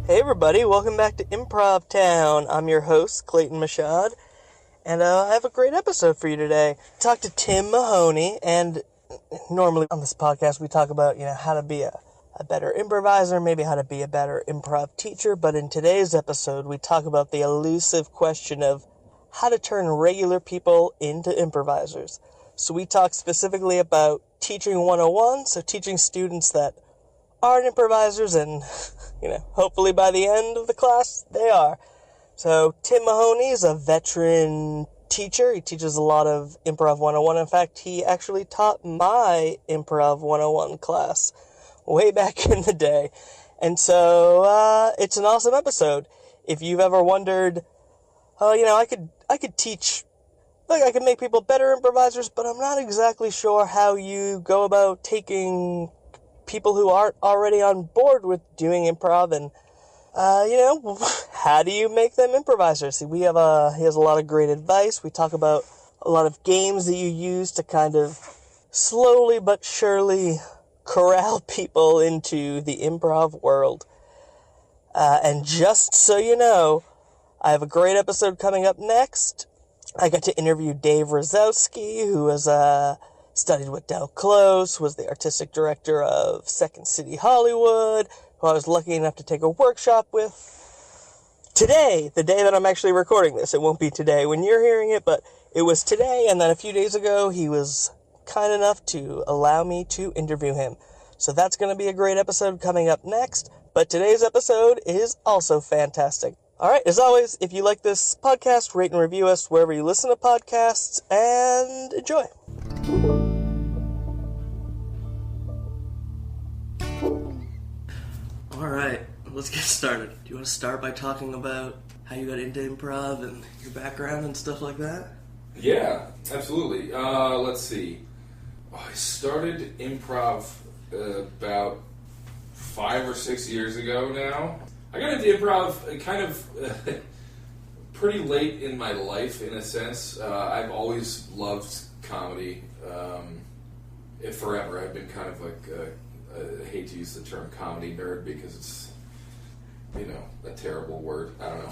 Hey everybody, welcome back to Improv Town. I'm your host, Clayton Mashad, and I have a great episode for you today. I talked to Tim Mahoney, and normally on this podcast we talk about, how to be a better improviser, maybe how to be a better improv teacher, but in today's episode we talk about the elusive question of how to turn regular people into improvisers. So we talk specifically about teaching 101, so teaching students that aren't improvisers, and hopefully by the end of the class they are. So Tim Mahoney is a veteran teacher. He teaches a lot of Improv 101. In fact, he actually taught my Improv 101 class way back in the day. And so it's an awesome episode. If you've ever wondered, I could teach, I could make people better improvisers, but I'm not exactly sure how you go about taking people who aren't already on board with doing improv and, how do you make them improvisers? See, he has a lot of great advice. We talk about a lot of games that you use to kind of slowly but surely corral people into the improv world. And just so you know, I have a great episode coming up next. I got to interview Dave Rosowski, who has, studied with Del Close, was the artistic director of Second City Hollywood, who I was lucky enough to take a workshop with. Today, the day that I'm actually recording this, it won't be today when you're hearing it, but it was today, and then a few days ago, he was kind enough to allow me to interview him. So that's going to be a great episode coming up next, but today's episode is also fantastic. Alright, as always, if you like this podcast, rate and review us wherever you listen to podcasts, and enjoy. Alright, let's get started. Do you want to start by talking about how you got into improv and your background and stuff like that? Yeah, absolutely. Let's see. I started improv about 5 or 6 years ago now. I got into improv kind of pretty late in my life, in a sense. I've always loved comedy. Forever. I've been kind of like, I hate to use the term comedy nerd because it's, a terrible word. I don't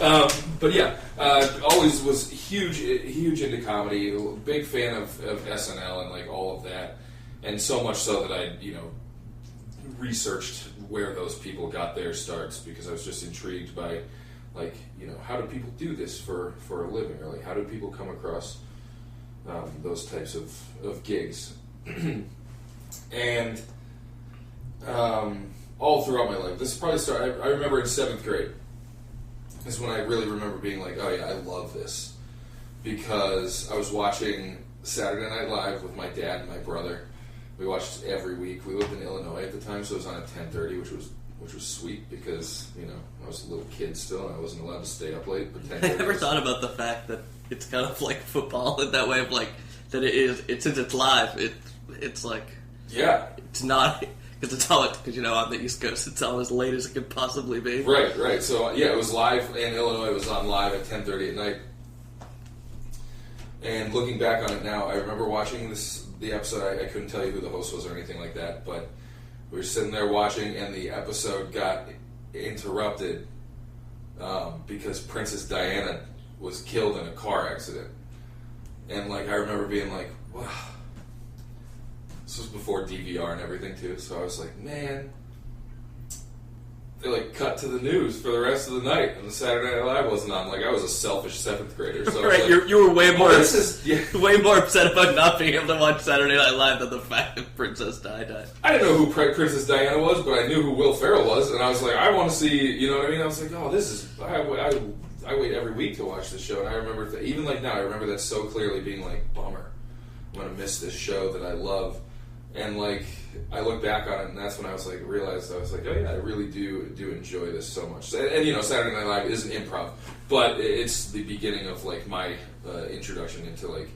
know. But yeah, always was huge into comedy. Big fan of SNL and like all of that. And so much so that I, researched where those people got their starts because I was just intrigued by, like, how do people do this for a living? Or like, how do people come across those types of gigs? And all throughout my life, this probably started, I remember in 7th grade is when I really remember being like, oh yeah, I love this. Because I was watching Saturday Night Live with my dad and my brother. We watched every week. We lived in Illinois at the time, so it was on at 10:30, which was sweet because, I was a little kid still and I wasn't allowed to stay up late. But I never thought about the fact that it's kind of like football in that way of like, that since it's live, it's like, yeah, it's not, because on the East Coast, it's all as late as it could possibly be. Right. So yeah, it was live in Illinois. It was on live at 10:30 at night. And looking back on it now, I remember watching the episode. I couldn't tell you who the host was or anything like that, but we were sitting there watching, and the episode got interrupted because Princess Diana was killed in a car accident. And like I remember being like, wow. This was before DVR and everything too, so I was like, man. They like cut to the news for the rest of the night, and the Saturday Night Live wasn't on. Like I was a selfish 7th grader, so right? Like, you were way more way more upset about not being able to watch Saturday Night Live than the fact that Princess Di died. I didn't know who Princess Diana was, but I knew who Will Ferrell was, and I was like, I want to see. You know what I mean? I was like, oh, this is. I wait every week to watch this show, and I remember even like now, I remember that so clearly, being like, bummer, I'm gonna miss this show that I love. And like I look back on it, and that's when I was like realized I was like, oh yeah, I really do enjoy this so much. And Saturday Night Live is an improv, but it's the beginning of like my introduction into like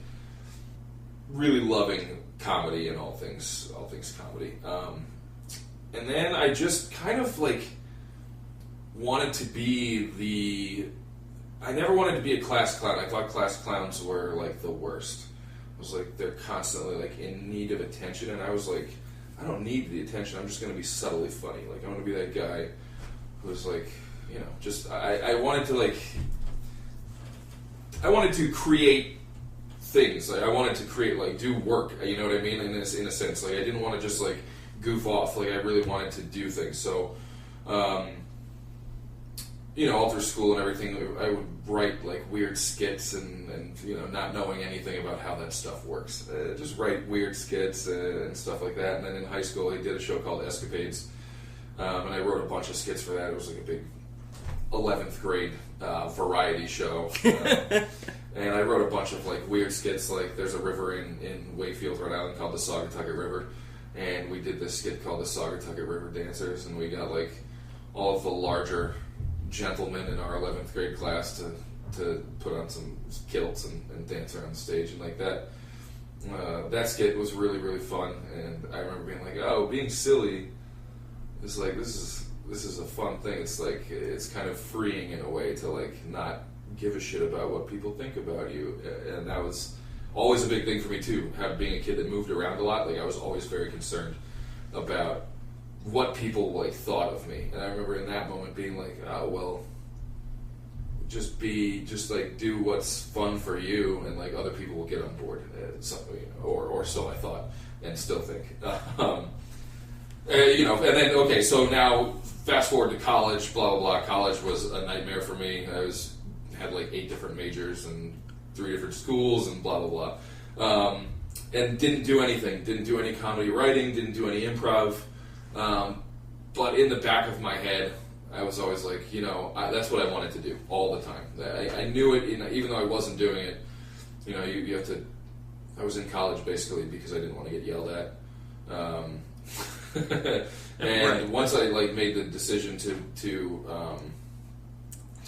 really loving comedy and all things comedy. And then I just kind of like wanted to be I never wanted to be a class clown. I thought class clowns were like the worst. I was like, they're constantly like in need of attention, and I was like I don't need the attention. I'm just going to be subtly funny. Like, I'm going to be that guy who's like, you know, just I wanted to create things. Like, I wanted to create, like, do work. You know what I mean? In a sense, like, I didn't want to just like goof off. Like, I really wanted to do things. So, you know, all through school and everything, I would write like weird skits and you know, not knowing anything about how that stuff works. Just write weird skits and stuff like that. And then in high school, I did a show called Escapades, and I wrote a bunch of skits for that. It was like a big 11th grade variety show. And I wrote a bunch of like weird skits. Like, there's a river in Wakefield, Rhode Island called the Saugatucket River, and we did this skit called the Saugatucket River Dancers, and we got like all of the larger gentlemen in our 11th grade class to put on some kilts and dance around the stage, and like that. That skit was really, really fun, and I remember being like, oh, being silly is like, this is a fun thing. It's like, it's kind of freeing in a way to like not give a shit about what people think about you, and that was always a big thing for me too. Being a kid that moved around a lot, like, I was always very concerned about what people like thought of me, and I remember in that moment being like, oh well, just like do what's fun for you, and like other people will get on board, or so I thought, and still think. You know, and then okay, so now fast forward to college, blah blah blah. College was a nightmare for me. I had like 8 different majors and 3 different schools and blah blah blah, and didn't do anything. Didn't do any comedy writing. Didn't do any improv. But in the back of my head, I was always like, you know, that's what I wanted to do all the time. I knew it, even though I wasn't doing it. You know, you have to. I was in college basically because I didn't want to get yelled at. And right. Once I like made the decision to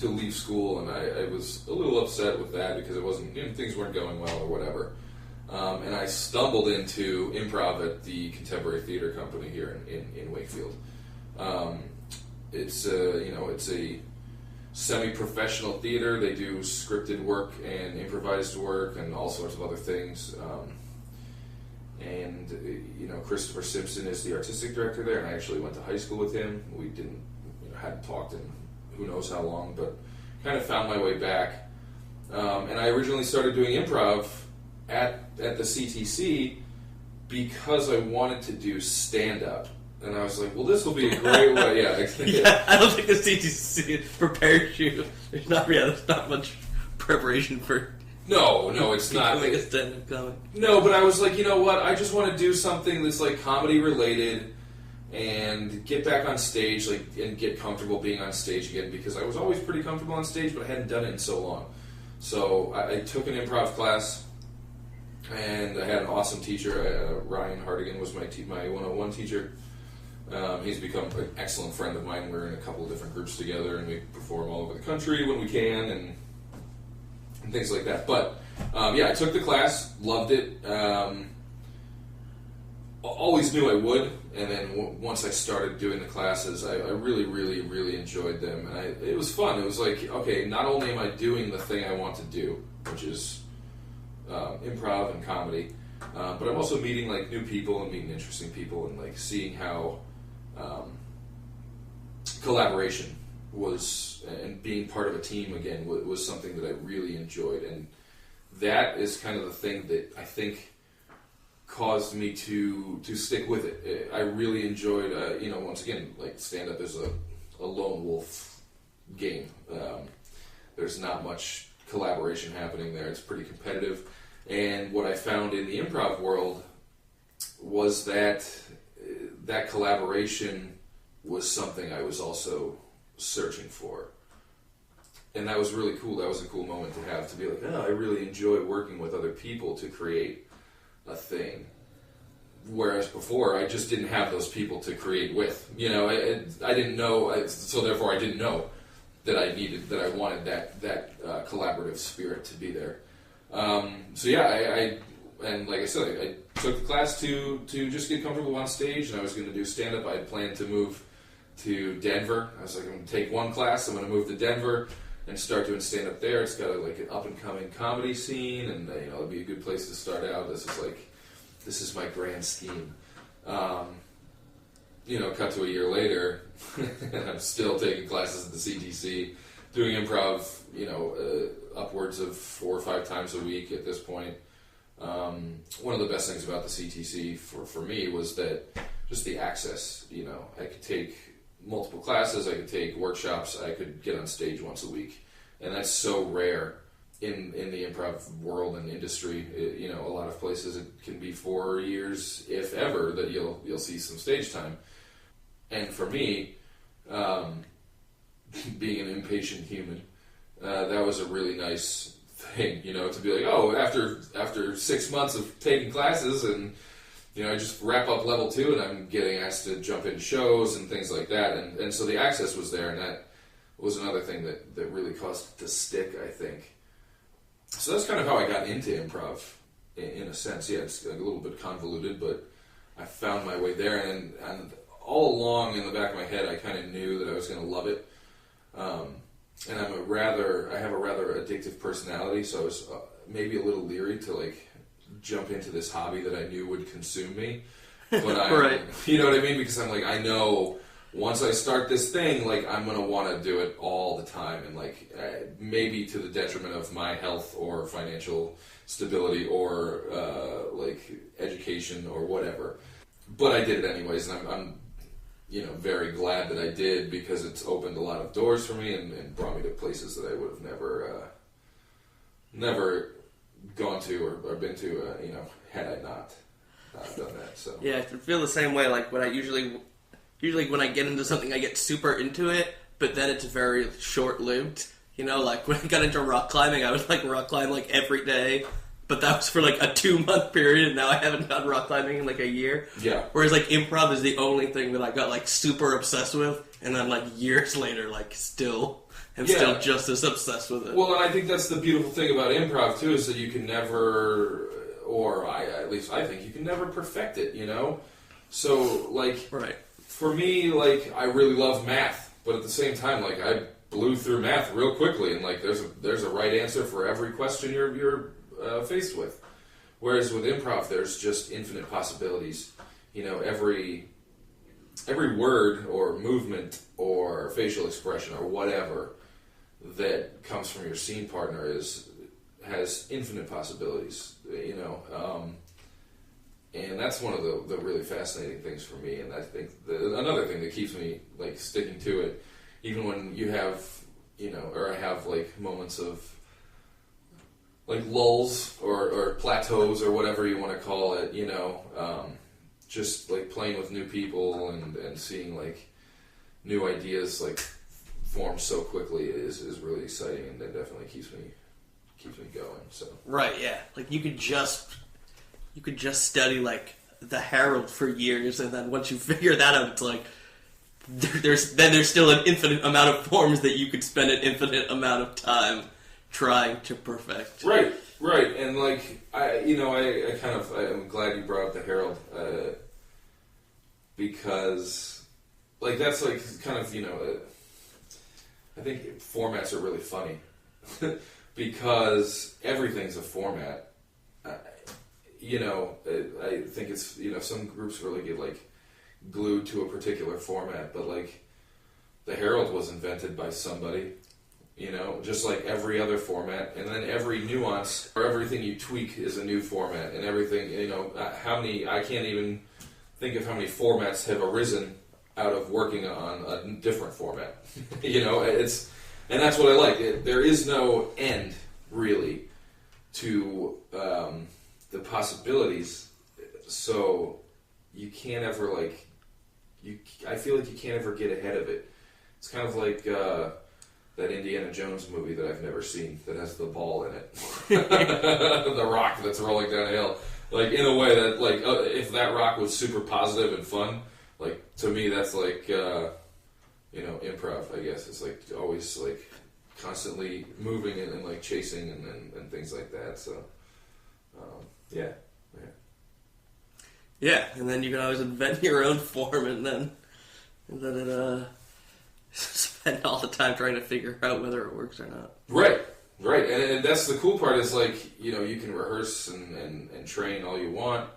leave school, and I was a little upset with that because it wasn't, you know, things weren't going well or whatever. And I stumbled into improv at the Contemporary Theater Company here in Wakefield. It's a semi-professional theater. They do scripted work and improvised work and all sorts of other things. And you know, Christopher Simpson is the artistic director there, and I actually went to high school with him. We hadn't talked in who knows how long, but kind of found my way back. And I originally started doing improv at the CTC because I wanted to do stand-up. And I was like, well, this will be a great way. Yeah, I don't think the CTC prepares you. There's not much preparation for... No, it's not. Like a stand-up comic. No, but I was like, you know what? I just want to do something that's like comedy-related and get back on stage, like, and get comfortable being on stage again, because I was always pretty comfortable on stage, but I hadn't done it in so long. So I took an improv class, and I had an awesome teacher. Ryan Hardigan was my 101 teacher. He's become an excellent friend of mine. We're in a couple of different groups together, and we perform all over the country when we can, and things like that. But I took the class, loved it. Always knew I would, and then once I started doing the classes, I really, really, really enjoyed them, and it was fun. It was like, okay, not only am I doing the thing I want to do, which is improv and comedy, but I'm also meeting like new people and meeting interesting people, and like seeing how collaboration was, and being part of a team again was something that I really enjoyed, and that is kind of the thing that I think caused me to stick with it. I really enjoyed, once again, like stand-up is a lone wolf game. There's not much collaboration happening there. It's pretty competitive. And what I found in the improv world was that collaboration was something I was also searching for. And that was really cool. That was a cool moment to have, to be like, I really enjoy working with other people to create a thing. Whereas before, I just didn't have those people to create with. You know, I didn't know, so therefore I didn't know that I wanted that collaborative spirit to be there. And like I said, I took the class to just get comfortable on stage, and I was going to do stand-up. I had planned to move to Denver. I was like, I'm going to take one class, I'm going to move to Denver and start doing stand-up there. It's got an up-and-coming comedy scene, and it'll be a good place to start out. This is my grand scheme. Cut to a year later, and I'm still taking classes at the CTC, doing improv, upwards of 4 or 5 times a week at this point. One of the best things about the CTC for me was that just the access, I could take multiple classes, I could take workshops, I could get on stage once a week. And that's so rare in the improv world and industry. A lot of places it can be 4 years, if ever, that you'll see some stage time. And for me, being an impatient human, that was a really nice thing, to be like, oh, after 6 months of taking classes and, I just wrap up level 2 and I'm getting asked to jump in shows and things like that. And so the access was there, and that was another thing that really caused it to stick, I think. So that's kind of how I got into improv, in a sense. Yeah, it's a little bit convoluted, but I found my way there, and all along in the back of my head, I kind of knew that I was going to love it. And I have a rather addictive personality, so I was maybe a little leery to jump into this hobby that I knew would consume me. But right. You know what I mean? Because I'm I know once I start this thing, I'm going to want to do it all the time, and maybe to the detriment of my health or financial stability or education or whatever. But I did it anyways, and I'm very glad that I did, because it's opened a lot of doors for me and brought me to places that I would have never gone to or been to, had I not done that. So yeah, I feel the same way. When I usually when I get into something, I get super into it, but then it's very short-lived. When I got into rock climbing, I would rock climb every day. But that was for a 2-month period, and now I haven't done rock climbing in a year. Yeah. Whereas improv is the only thing that I got super obsessed with, and then years later, still just as obsessed with it. Well, and I think that's the beautiful thing about improv too, is that you can never, or at least I think you can never perfect it. So right. For me, I really love math, but at the same time, I blew through math real quickly, and there's a right answer for every question you're faced with. Whereas with improv, there's just infinite possibilities. Every word or movement or facial expression or whatever that comes from your scene partner has infinite possibilities. And that's one of the really fascinating things for me. And I think another thing that keeps me sticking to it, even when you have or I have moments of lulls or plateaus or whatever you want to call it, just playing with new people and seeing new ideas form so quickly is really exciting, and that definitely keeps me going. So right, yeah, you could just study the Herald for years, and then once you figure that out, it's there's still an infinite amount of forms that you could spend an infinite amount of time trying to perfect. Right, and I'm glad you brought up the Herald, because that's kind of I think formats are really funny because everything's a format. I think it's some groups really get glued to a particular format, but the Herald was invented by somebody. Just like every other format, and then every nuance or everything you tweak is a new format, and everything, I can't even think of how many formats have arisen out of working on a different format. And that's what I like. There is no end, really, to the possibilities, so you can't ever, I feel like you can't ever get ahead of it. It's kind of like that Indiana Jones movie that I've never seen that has the ball in it. The rock that's rolling down a hill. In a way that, if that rock was super positive and fun, to me that's improv, I guess. It's always constantly moving and chasing and things like that. So, yeah. Yeah, and then you can always invent your own form, and then it spend all the time trying to figure out whether it works or not. Right, and that's the cool part is you can rehearse and train all you want,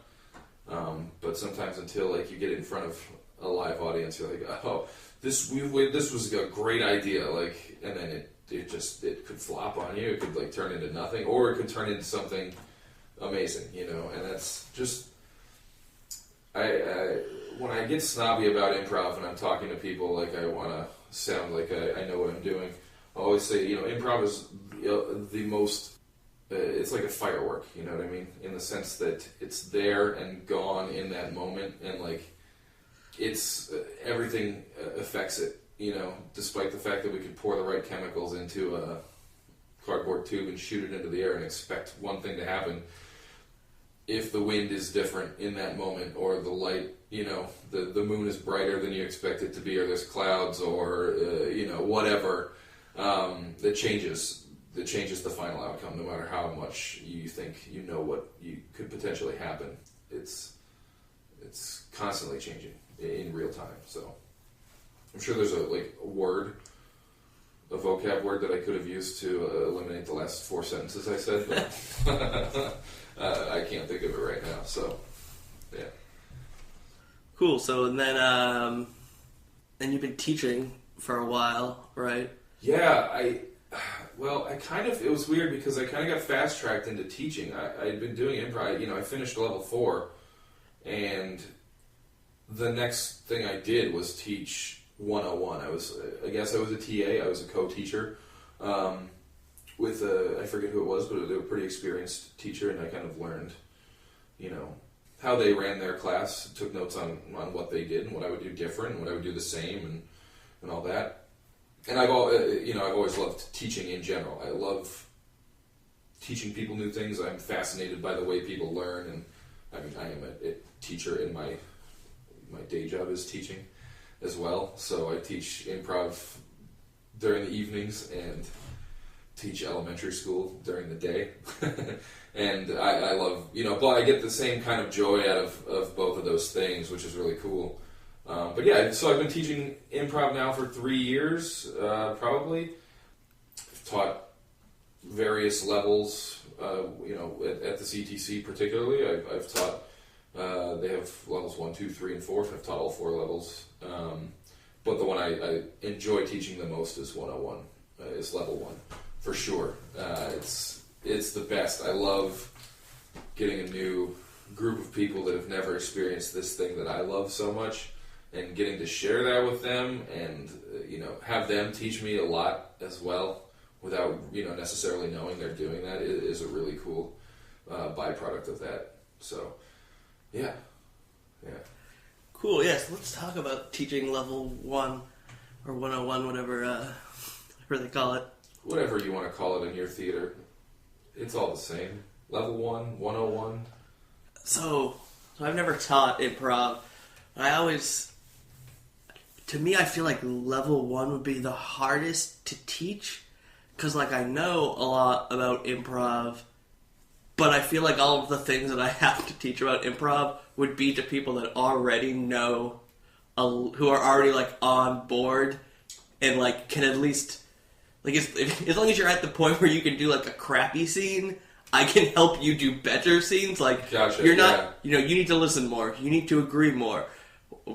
But sometimes until like you get in front of a live audience, you're like, oh, this was a great idea, like, and then it could flop on you. It could like turn into nothing, or it could turn into something amazing, and that's just when I get snobby about improv and I'm talking to people, like I want to sound like I know what I'm doing. I always say, improv is the most. It's like a firework, you know what I mean? In the sense that it's there and gone in that moment, and like it's everything affects it. Despite the fact that we could pour the right chemicals into a cardboard tube and shoot it into the air and expect one thing to happen. If the wind is different in that moment, or the light, the moon is brighter than you expect it to be, or there's clouds, or, whatever, that changes the final outcome, no matter how much you think what you could potentially happen. It's constantly changing in real time, so I'm sure there's a vocab word that I could have used to eliminate the last 4 sentences I said, but I can't think of it right now, so, yeah. Cool, so and then you've been teaching for a while, right? Yeah, it was weird because I kind of got fast-tracked into teaching. I'd been doing improv, I finished level 4, and the next thing I did was teach 101. I was a TA, I was a co-teacher, with I forget who it was, but they were a pretty experienced teacher, and I kind of learned, how they ran their class, took notes on what they did and what I would do different and what I would do the same and all that. And I've always loved teaching in general. I love teaching people new things. I'm fascinated by the way people learn, and I am a teacher in my day job is teaching as well. So I teach improv during the evenings and teach elementary school during the day. And I love, but I get the same kind of joy out of both of those things, which is really cool. But yeah, so I've been teaching improv now for 3 years, probably. I've taught various levels, at the CTC particularly. I've taught, they have levels 1, 2, 3, and 4. I've taught all 4 levels. But the one I enjoy teaching the most is 101, is level 1, for sure. It's the best. I love getting a new group of people that have never experienced this thing that I love so much, and getting to share that with them, and have them teach me a lot as well without necessarily knowing they're doing that is a really cool byproduct of that. So yeah. Cool. Yes, let's talk about teaching level 1 or 101, whatever they call it. Whatever you want to call it in your theater, it's all the same. Level 1, 101. So I've never taught improv. To me, I feel like level 1 would be the hardest to teach, because I know a lot about improv, but I feel like all of the things that I have to teach about improv would be to people that already know, who are already on board, and can at least, as long as you're at the point where you can do a crappy scene, I can help you do better scenes. Gotcha, you're not, you need to listen more. You need to agree more.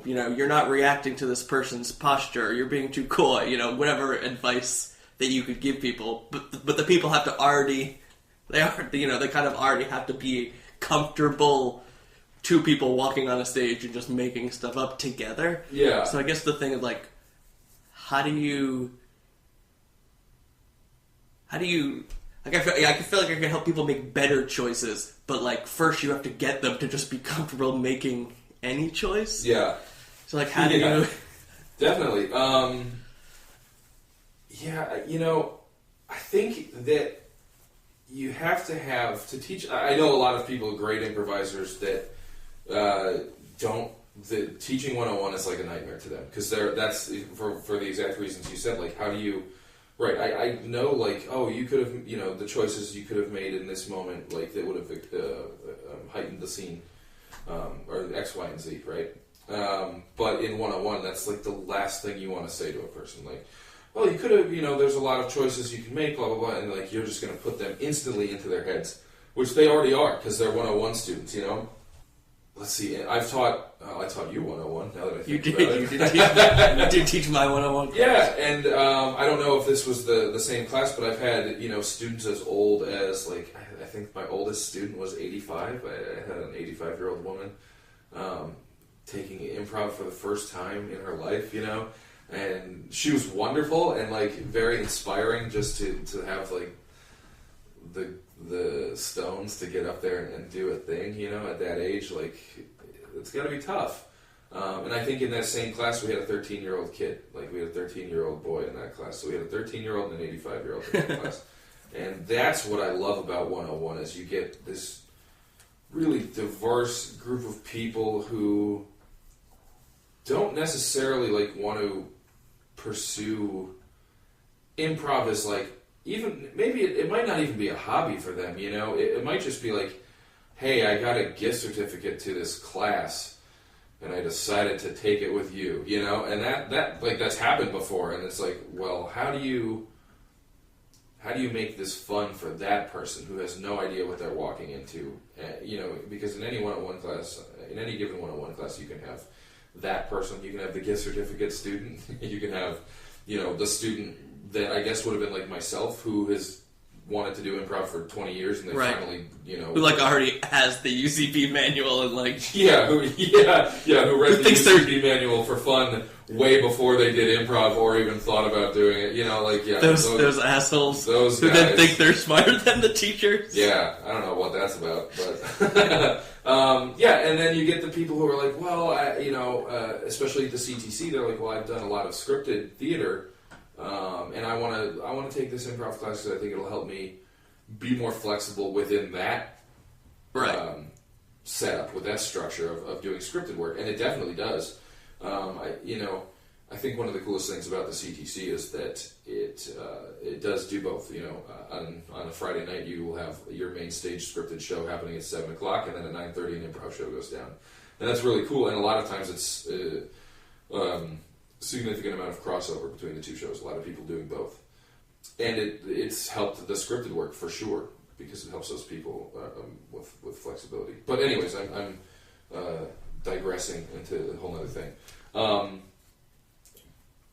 You're not reacting to this person's posture. You're being too coy. Whatever advice that you could give people, but the people have to already, they kind of already have to be comfortable. 2 people walking on a stage and just making stuff up together. Yeah. So I guess the thing is how do you? I feel like I can help people make better choices, but first you have to get them to just be comfortable making any choice. Yeah. So how do you? Definitely. I think that you have to teach. I know a lot of people, great improvisers, that the teaching 101 is like a nightmare to them, because that's for the exact reasons you said. How do you? Right, I know, you could have, the choices you could have made in this moment, that would have heightened the scene, or X, Y, and Z, right? But in 101, that's, the last thing you want to say to a person. Well, you could have, there's a lot of choices you can make, blah, blah, blah, and, you're just going to put them instantly into their heads, which they already are, because they're 101 students, let's see. I taught you 101. Now that I think You about did. it. You did teach my 101 class. Yeah, and I don't know if this was the same class, but I've had students as old as I think my oldest student was 85. I had an 85-year-old woman taking improv for the first time in her life, and she was wonderful and very inspiring just to have the stones to get up there and do a thing, at that age. It's got to be tough. And I think in that same class we had a 13-year-old kid. We had a 13-year-old boy in that class. So we had a 13-year-old and an 85-year-old in that class. And that's what I love about 101 is you get this really diverse group of people who don't necessarily want to pursue improv as even maybe it might not even be a hobby for them, it might just be hey, I got a gift certificate to this class and I decided to take it with you, and that that's happened before, and it's well, how do you make this fun for that person who has no idea what they're walking into? Because in any one-on-one class, in any given one-on-one class, you can have that person, you can have the gift certificate student, you can have, the student that I guess would have been myself, who has wanted to do improv for 20 years, and they finally, who already has the UCB manual and who read the UCB manual for fun way before they did improv or even thought about doing it. Those assholes who guys, then think they're smarter than the teachers. Yeah, I don't know what that's about, but and then you get the people who are well, especially at the CTC, they're well, I've done a lot of scripted theater. And I want to take this improv class because I think it'll help me be more flexible within that setup, with that structure of doing scripted work, and it definitely does. I think one of the coolest things about the CTC is that it does do both. On a Friday night you will have your main stage scripted show happening at 7 o'clock, and then at 9:30 an improv show goes down, and that's really cool. And a lot of times it's significant amount of crossover between the two shows. A lot of people doing both, and it's helped the scripted work for sure because it helps those people with flexibility. But anyways, I'm digressing into a whole other thing.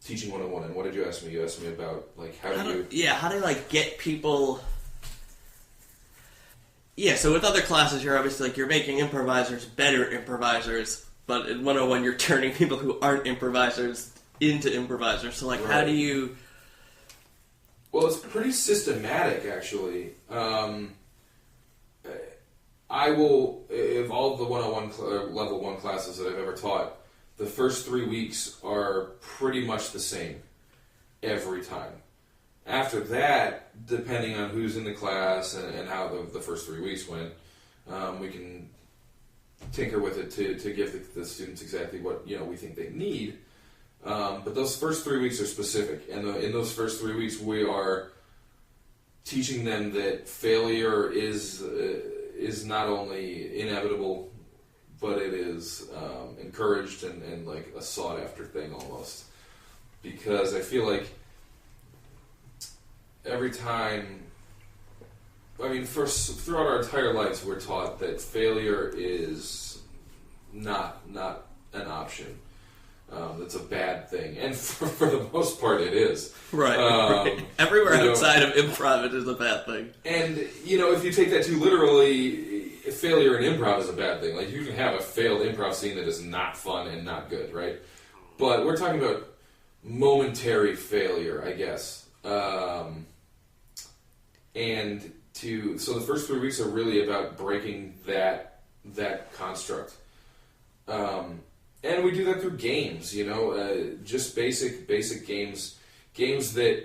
Teaching 101, and what did you ask me? You asked me about how do you get people. Yeah, so with other classes, you're obviously you're making improvisers better improvisers, but in 101, you're turning people who aren't improvisers into improvisers. So, how do you... Well, it's pretty systematic, actually. I will, of all the 101 level 1 classes that I've ever taught, the first 3 weeks are pretty much the same every time. After that, depending on who's in the class and how the first 3 weeks went, we can tinker with it to give the students exactly what we think they need. But those first 3 weeks are specific, and in those first 3 weeks, we are teaching them that failure is not only inevitable, but it is encouraged and a sought after thing almost. Because I feel every time, throughout our entire lives, we're taught that failure is not an option. That's a bad thing, and for the most part, it is. Right. Everywhere outside of improv, it is a bad thing. And if you take that too literally, failure in improv is a bad thing. You can have a failed improv scene that is not fun and not good, right? But we're talking about momentary failure, I guess. So the first 3 weeks are really about breaking that construct. And we do that through games, just basic games that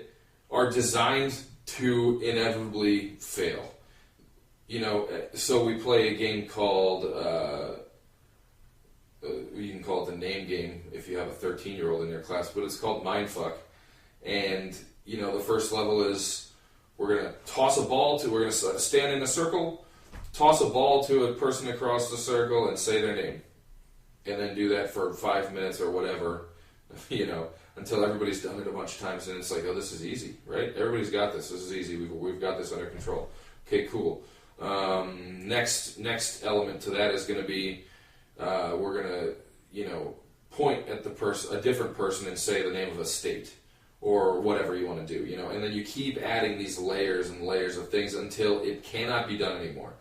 are designed to inevitably fail. So we play a game called, you can call it the name game if you have a 13-year-old in your class, but it's called Mindfuck. And, the first level is we're going to stand in a circle, toss a ball to a person across the circle and say their name. And then do that for 5 minutes or whatever, until everybody's done it a bunch of times, and it's this is easy, right? Everybody's got this. This is easy. We've got this under control. Okay, cool. Next element to that is going to be we're gonna, point at a different person and say the name of a state or whatever you want to do, and then you keep adding these layers and layers of things until it cannot be done anymore.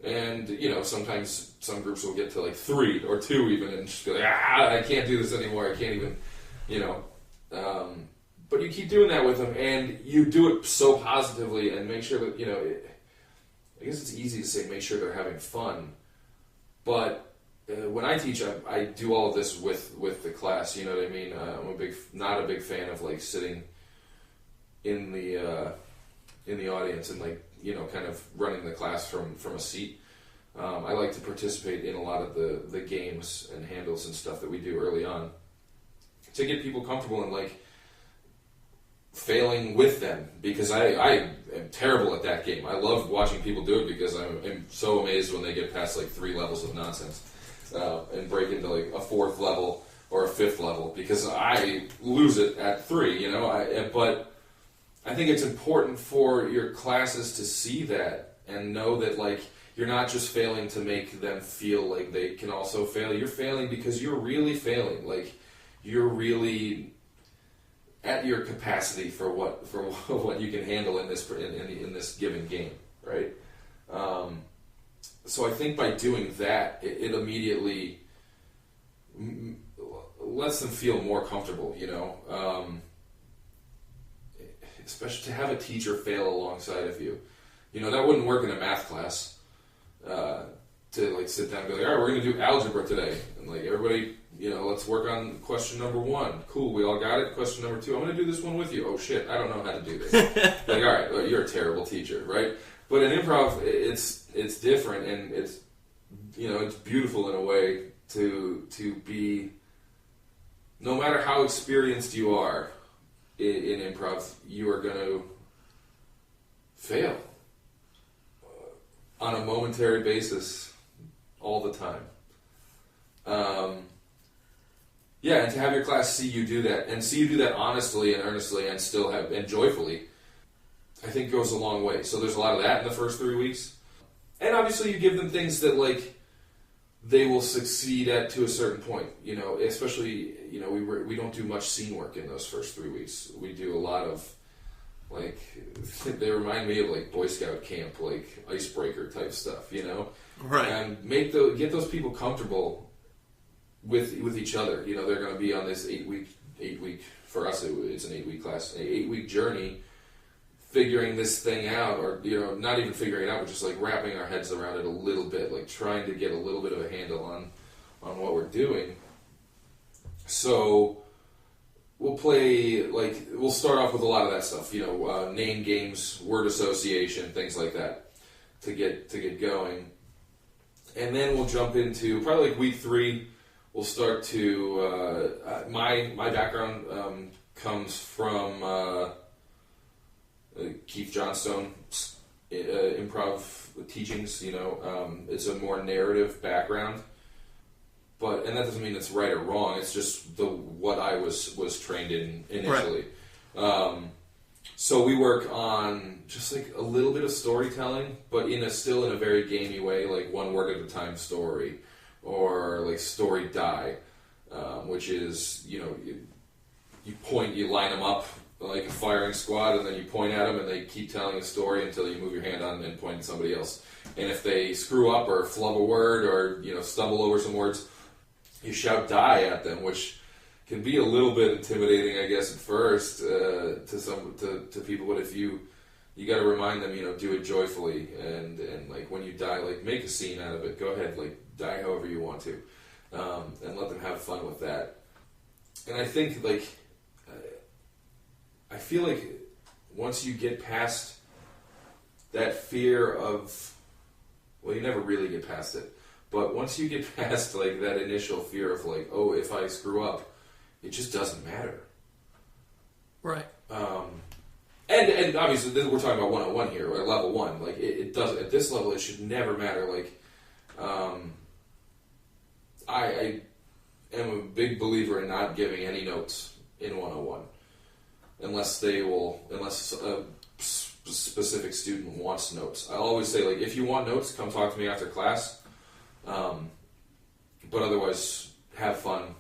And, sometimes some groups will get to like 3 or 2 even and just be like, I can't do this anymore. I can't even, but you keep doing that with them and you do it so positively and make sure that, I guess it's easy to say make sure they're having fun, but when I teach, I do all of this with the class. You know what I mean? I'm not a big fan of like sitting in the audience and like kind of running the class from a seat. I like to participate in a lot of the games and handles and stuff that we do early on to get people comfortable and like failing with them, because I am terrible at that game. I love watching people do it because I'm so amazed when they get past like 3 levels of nonsense. And break into like a 4th level or a 5th level, because I lose it at 3, but I think it's important for your classes to see that and know that like you're not just failing to make them feel like they can also fail. You're failing because you're really failing. Like you're really at your capacity for what you can handle in this given game, right? So I think by doing that, it immediately lets them feel more comfortable, especially to have a teacher fail alongside of you. That wouldn't work in a math class, to like sit down and be like, all right, we're going to do algebra today. And like everybody, let's work on question number 1. Cool, we all got it. Question number 2, I'm going to do this one with you. Oh shit, I don't know how to do this. Like, all right, well, you're a terrible teacher, right? But in improv, it's different, and it's it's beautiful in a way to be. No matter how experienced you are in improv, you are going to fail on a momentary basis all the time. And to have your class see you do that, and see you do that honestly and earnestly and joyfully, I think goes a long way. So there's a lot of that in the first 3 weeks. And obviously you give them things that like they will succeed at to a certain point, especially, we don't do much scene work in those first 3 weeks. We do a lot of like, they remind me of like Boy Scout camp, like icebreaker type stuff, Right. And get those people comfortable with each other. They're going to be on this 8 week, for us it's an 8-week class, an 8-week journey, figuring this thing out, or not even figuring it out, but just like wrapping our heads around it a little bit, like trying to get a little bit of a handle on what we're doing. So we'll start off with a lot of that stuff, name games, word association, things like that, to get going, and then we'll jump into probably like week 3. We'll start to my background comes from Keith Johnstone's improv teachings. It's a more narrative background, and that doesn't mean it's right or wrong. It's just what I was trained in initially. Right. So we work on just like a little bit of storytelling, but still in a very gamey way, like one word at a time story, or like story die, which is you line them up like a firing squad, and then you point at them, and they keep telling a story until you move your hand on and point at somebody else. And if they screw up or flub a word or stumble over some words, you shout die at them, which can be a little bit intimidating, I guess, at first to people. But if you got to remind them, do it joyfully, and like when you die, like make a scene out of it. Go ahead, like die however you want to, and let them have fun with that. And I think like. I feel like once you get past that fear of, well, you never really get past it, but once you get past like that initial fear of like, oh, if I screw up, it just doesn't matter. Right. And obviously we're talking about 101 here, or level 1. Like it does at this level, it should never matter. Like, I am a big believer in not giving any notes in 101. Unless a specific student wants notes. I always say, like, if you want notes, come talk to me after class. But but otherwise have fun,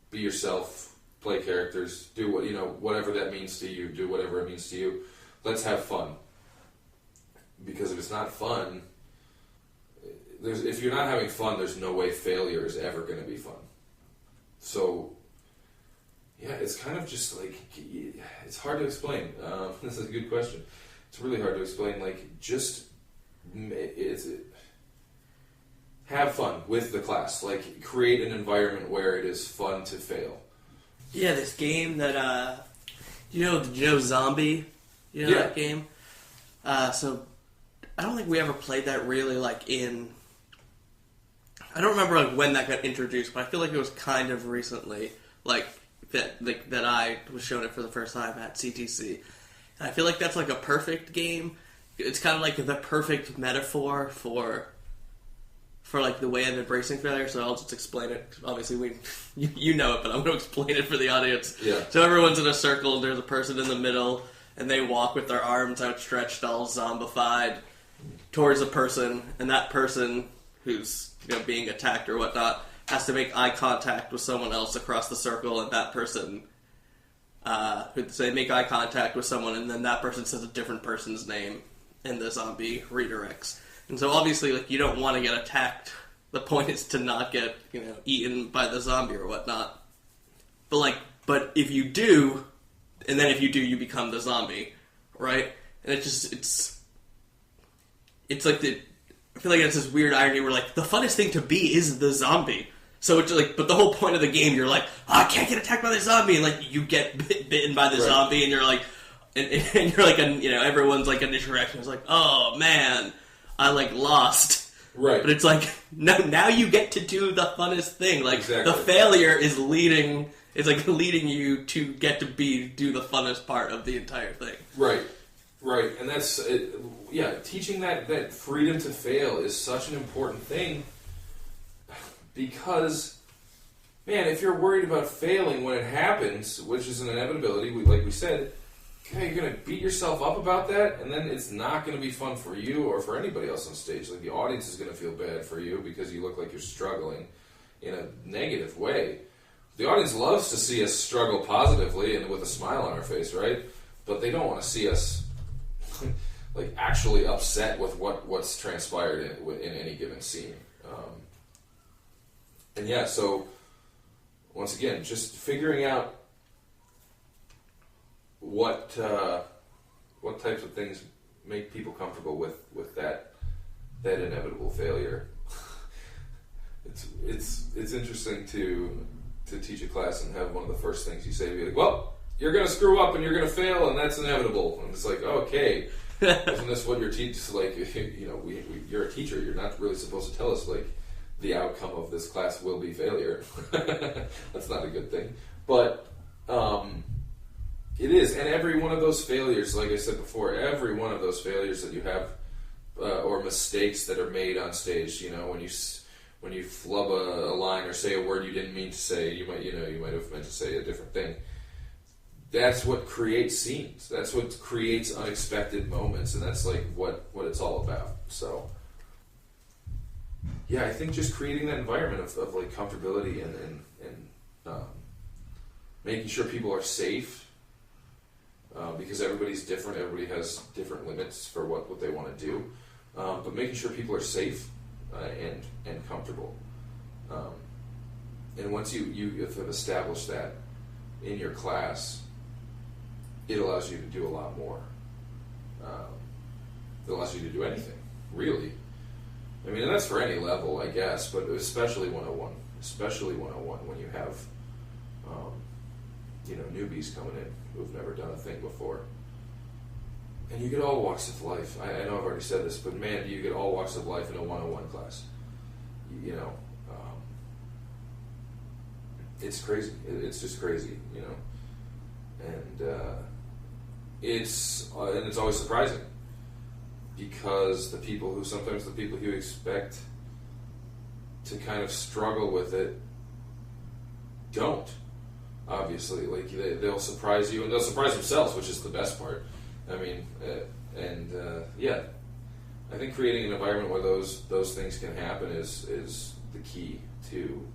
be yourself, play characters, do what whatever that means to you, do whatever it means to you. Let's have fun. Because if it's not fun, if you're not having fun, there's no way failure is ever going to be fun. So, yeah, it's kind of just like, it's hard to explain. This is a good question. It's really hard to explain. Like, just have fun with the class. Like, create an environment where it is fun to fail. Yeah, this game that, Zombie? You know that game? So, I don't think we ever played that really, like, I don't remember like when that got introduced, but I feel like it was kind of recently, like that I was shown it for the first time at CTC. And I feel like that's like a perfect game. It's kind of like the perfect metaphor for like the way of embracing failure. So I'll just explain it. Obviously, you know it, but I'm going to explain it for the audience. Yeah. So everyone's in a circle, and there's a person in the middle, and they walk with their arms outstretched, all zombified, towards a person, and that person who's being attacked or whatnot has to make eye contact with someone else across the circle, and that person they make eye contact with someone, and then that person says a different person's name, and the zombie redirects. And so obviously, like, you don't want to get attacked. The point is to not get eaten by the zombie or whatnot. But if you do, and then if you do, you become the zombie, right? And it's like I feel like it's this weird irony where, like, the funnest thing to be is the zombie. So it's like, but the whole point of the game, you're like, I can't get attacked by the zombie, and like you get bitten by the zombie, and you're like, and you're like, everyone's like initial reaction is like, oh man, I like lost. Right. But it's like, no, now you get to do the funnest thing. Like exactly. The failure is leading you to get to do the funnest part of the entire thing. Right. Right, and that's, teaching that freedom to fail is such an important thing because, man, if you're worried about failing when it happens, which is an inevitability, like we said, you're going to beat yourself up about that, and then it's not going to be fun for you or for anybody else on stage. Like, the audience is going to feel bad for you because you look like you're struggling in a negative way. The audience loves to see us struggle positively and with a smile on our face, right? But they don't want to see us like actually upset with what's transpired in any given scene. So once again, just figuring out what types of things make people comfortable with that inevitable failure. It's interesting to teach a class and have one of the first things you say be like, well, you're going to screw up and you're going to fail, and that's inevitable. And it's like, okay, isn't this what your teacher's like? You're a teacher. You're not really supposed to tell us like the outcome of this class will be failure. That's not a good thing. But it is, and every one of those failures, like I said before, every one of those failures that you have or mistakes that are made on stage, when you flub a line or say a word you didn't mean to say, you might have meant to say a different thing. That's what creates scenes. That's what creates unexpected moments, and that's like what it's all about. So, yeah, I think just creating that environment of like comfortability and making sure people are safe, because everybody's different. Everybody has different limits for what they want to do, but making sure people are safe and comfortable. And once you have established that in your class, it allows you to do a lot more. It allows you to do anything, really. I mean, and that's for any level, I guess, but especially 101. Especially 101 when you have, newbies coming in who've never done a thing before. And you get all walks of life. I know I've already said this, but man, do you get all walks of life in a 101 class. It's crazy. It's just crazy, And it's always surprising because the people who you expect to kind of struggle with it don't. Obviously, like they'll surprise you and they'll surprise themselves, which is the best part. I mean, I think creating an environment where those things can happen is the key to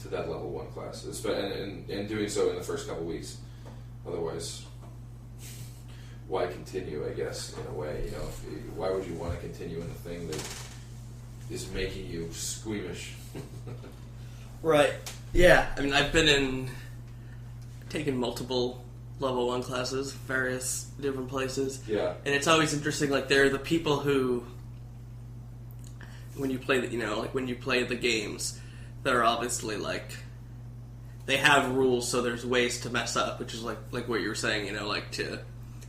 to that level 1 class, and doing so in the first couple weeks. Otherwise, why continue? I guess in a way, why would you want to continue in the thing that is making you squeamish? Right. Yeah. I mean, I've taken multiple level 1 classes, various different places. Yeah. And it's always interesting. Like, there are the people who, when you play when you play the games, that are obviously like, they have rules, so there's ways to mess up, which is like what you were saying,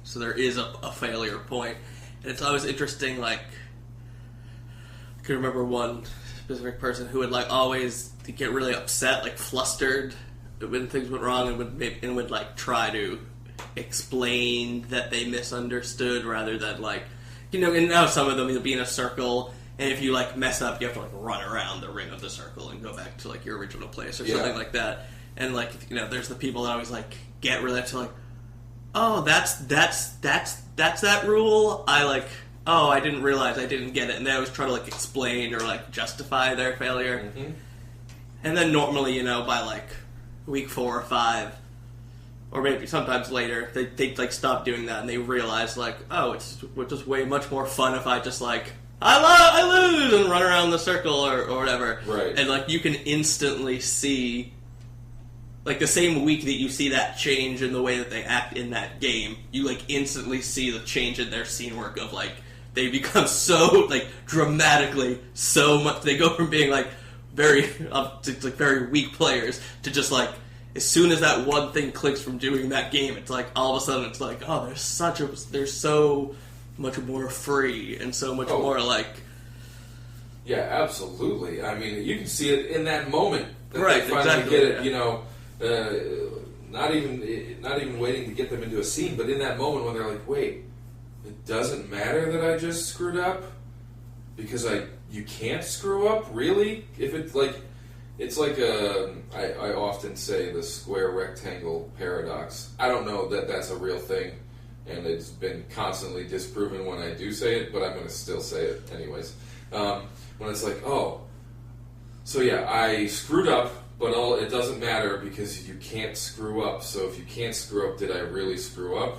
so there is a failure point. And it's always interesting, like, I can remember one specific person who would like always get really upset, like flustered when things went wrong, and would like try to explain that they misunderstood rather than like, and now some of them you'll be in a circle, and if you like mess up, you have to like run around the ring of the circle and go back to like your original place or something like that. And like, there's the people that always like get really upset, like, oh, that's that rule. I didn't realize, I didn't get it, and they always try to like explain or like justify their failure. Mm-hmm. And then normally, by like week 4 or 5, or maybe sometimes later, they like stop doing that and they realize like, oh, it's just way much more fun if I just like, I lose and run around the circle or whatever. Right. And like you can instantly see, like the same week that you see that change in the way that they act in that game, you like instantly see the change in their scene work of like, they become so like dramatically so much. They go from being like very weak players to just like, as soon as that one thing clicks from doing that game, it's like all of a sudden it's like, oh, they're so much more free and so much more like. Yeah, absolutely. I mean, you can see it in that moment that right, they finally exactly, get it. Not even waiting to get them into a scene, but in that moment when they're like, wait, it doesn't matter that I just screwed up because you can't screw up, really? If it's like, I often say the square rectangle paradox. I don't know that that's a real thing, and it's been constantly disproven when I do say it, but I'm going to still say it anyways. When it's like, oh, so yeah, I screwed up, but it doesn't matter because you can't screw up. So if you can't screw up, did I really screw up?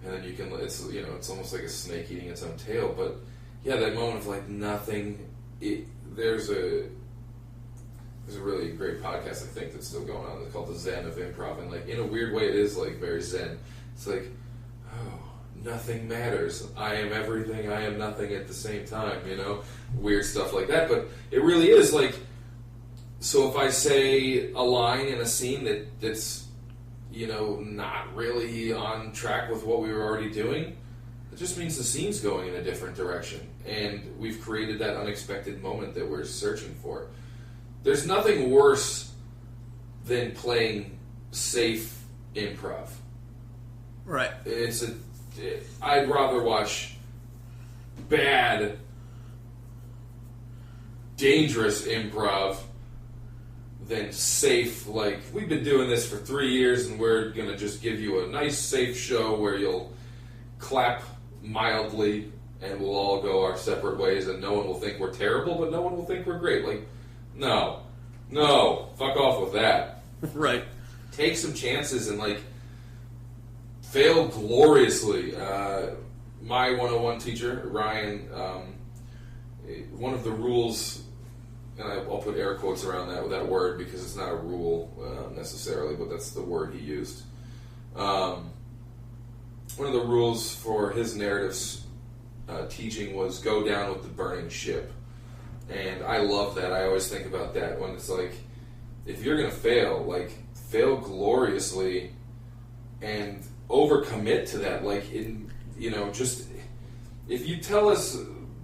And then you can, it's almost like a snake eating its own tail. But yeah, that moment of like nothing. There's a really great podcast I think that's still going on. It's called The Zen of Improv, and like in a weird way, it is like very Zen. It's like, oh, nothing matters. I am everything. I am nothing at the same time. Weird stuff like that. But it really is like. So if I say a line in a scene that's not really on track with what we were already doing, it just means the scene's going in a different direction, and we've created that unexpected moment that we're searching for. There's nothing worse than playing safe improv. Right. I'd rather watch bad, dangerous improv than safe, like, we've been doing this for 3 years and we're going to just give you a nice, safe show where you'll clap mildly and we'll all go our separate ways and no one will think we're terrible, but no one will think we're great. Like, no, fuck off with that. Right. Take some chances and, like, fail gloriously. My 101 teacher, Ryan, one of the rules, and I'll put air quotes around that word because it's not a rule necessarily, but that's the word he used. One of the rules for his narratives teaching was go down with the burning ship. And I love that. I always think about that when it's like, if you're going to fail, like, fail gloriously and overcommit to that. Like, just, if you tell us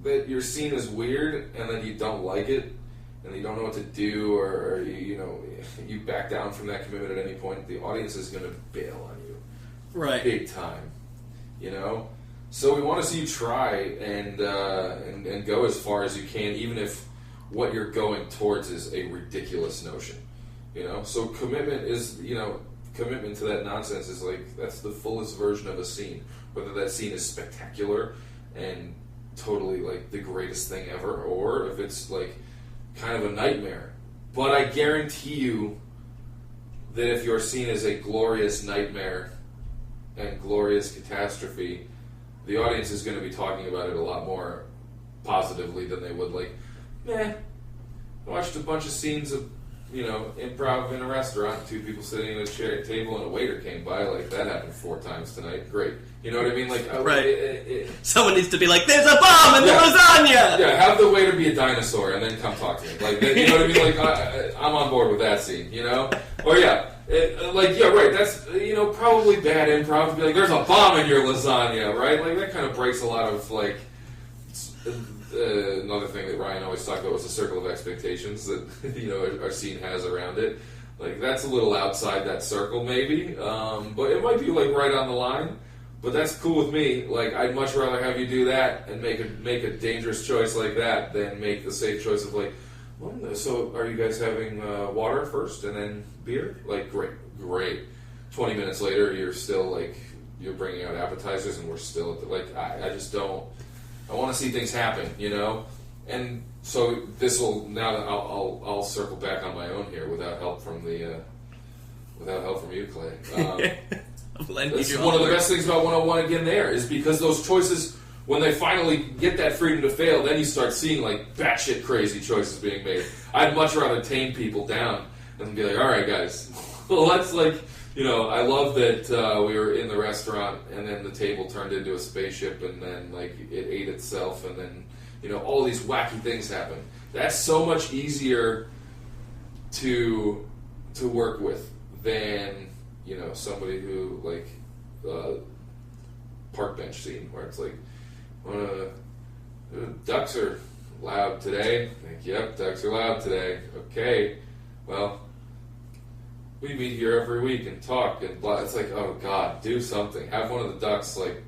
that your scene is weird and then you don't like it, and you don't know what to do, or you back down from that commitment at any point, the audience is going to bail on you, right? Big time, So we want to see you try and go as far as you can, even if what you're going towards is a ridiculous notion, So commitment is, commitment to that nonsense is like, that's the fullest version of a scene. Whether that scene is spectacular and totally like the greatest thing ever, or if it's like kind of a nightmare, But I guarantee you that if you're seen as a glorious nightmare and glorious catastrophe, the audience is going to be talking about it a lot more positively than they would like, I watched a bunch of scenes of, improv in a restaurant, 2 people sitting at a table and a waiter came by, like, that happened 4 times tonight, great. You know what I mean? Like, right. Someone needs to be like, there's a bomb in the lasagna! Yeah, have the waiter be a dinosaur and then come talk to me. Like, you know what I mean? Like, I'm on board with that scene, Or, right, that's, probably bad improv to be like, there's a bomb in your lasagna, right? Like, that kind of breaks a lot of, like, another thing that Ryan always talked about was the circle of expectations that, our scene has around it. Like, that's a little outside that circle, maybe. But it might be, like, right on the line. But that's cool with me. Like, I'd much rather have you do that and make a dangerous choice like that than make the safe choice of, like, so are you guys having water first and then beer? Like, great. 20 minutes later, you're still, like, you're bringing out appetizers and we're still at the, like, I just don't, I want to see things happen, And so this will, now that I'll circle back on my own here without help from you, Clay. That's one of the best things about 101 again there, is because those choices, when they finally get that freedom to fail, then you start seeing, like, batshit crazy choices being made. I'd much rather tame people down and be like, all right, guys, well, let's, like, I love that we were in the restaurant and then the table turned into a spaceship and then, like, it ate itself and then, all these wacky things happen. That's so much easier to work with than, somebody who, like, park bench scene where it's like, ducks are loud today. Like, yep, ducks are loud today. Okay, well, we meet here every week and talk and blah. It's like, oh God, do something. Have one of the ducks, like,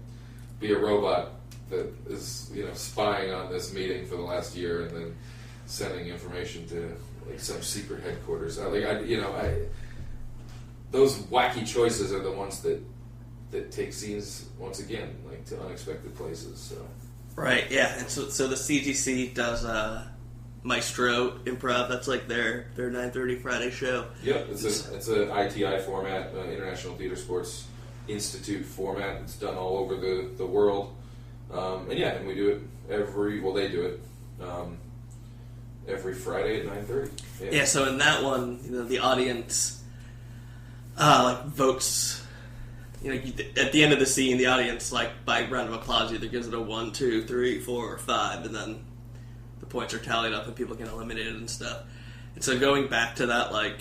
be a robot that is, spying on this meeting for the last year and then sending information to, like, some secret headquarters. Those wacky choices are the ones that take scenes once again, like, to unexpected places. So. Right. Yeah. And so the CGC does Maestro Improv. That's like their 9:30 Friday show. Yep. It's a ITI format, International Theater Sports Institute format. It's done all over the world. And we do it they do it every Friday at 9:30. Yeah. So in that one, the audience votes. At the end of the scene, the audience, like, by round of applause, either gives it a 1, 2, 3, 4, or 5, and then the points are tallied up and people get eliminated and stuff. And so going back to that, like,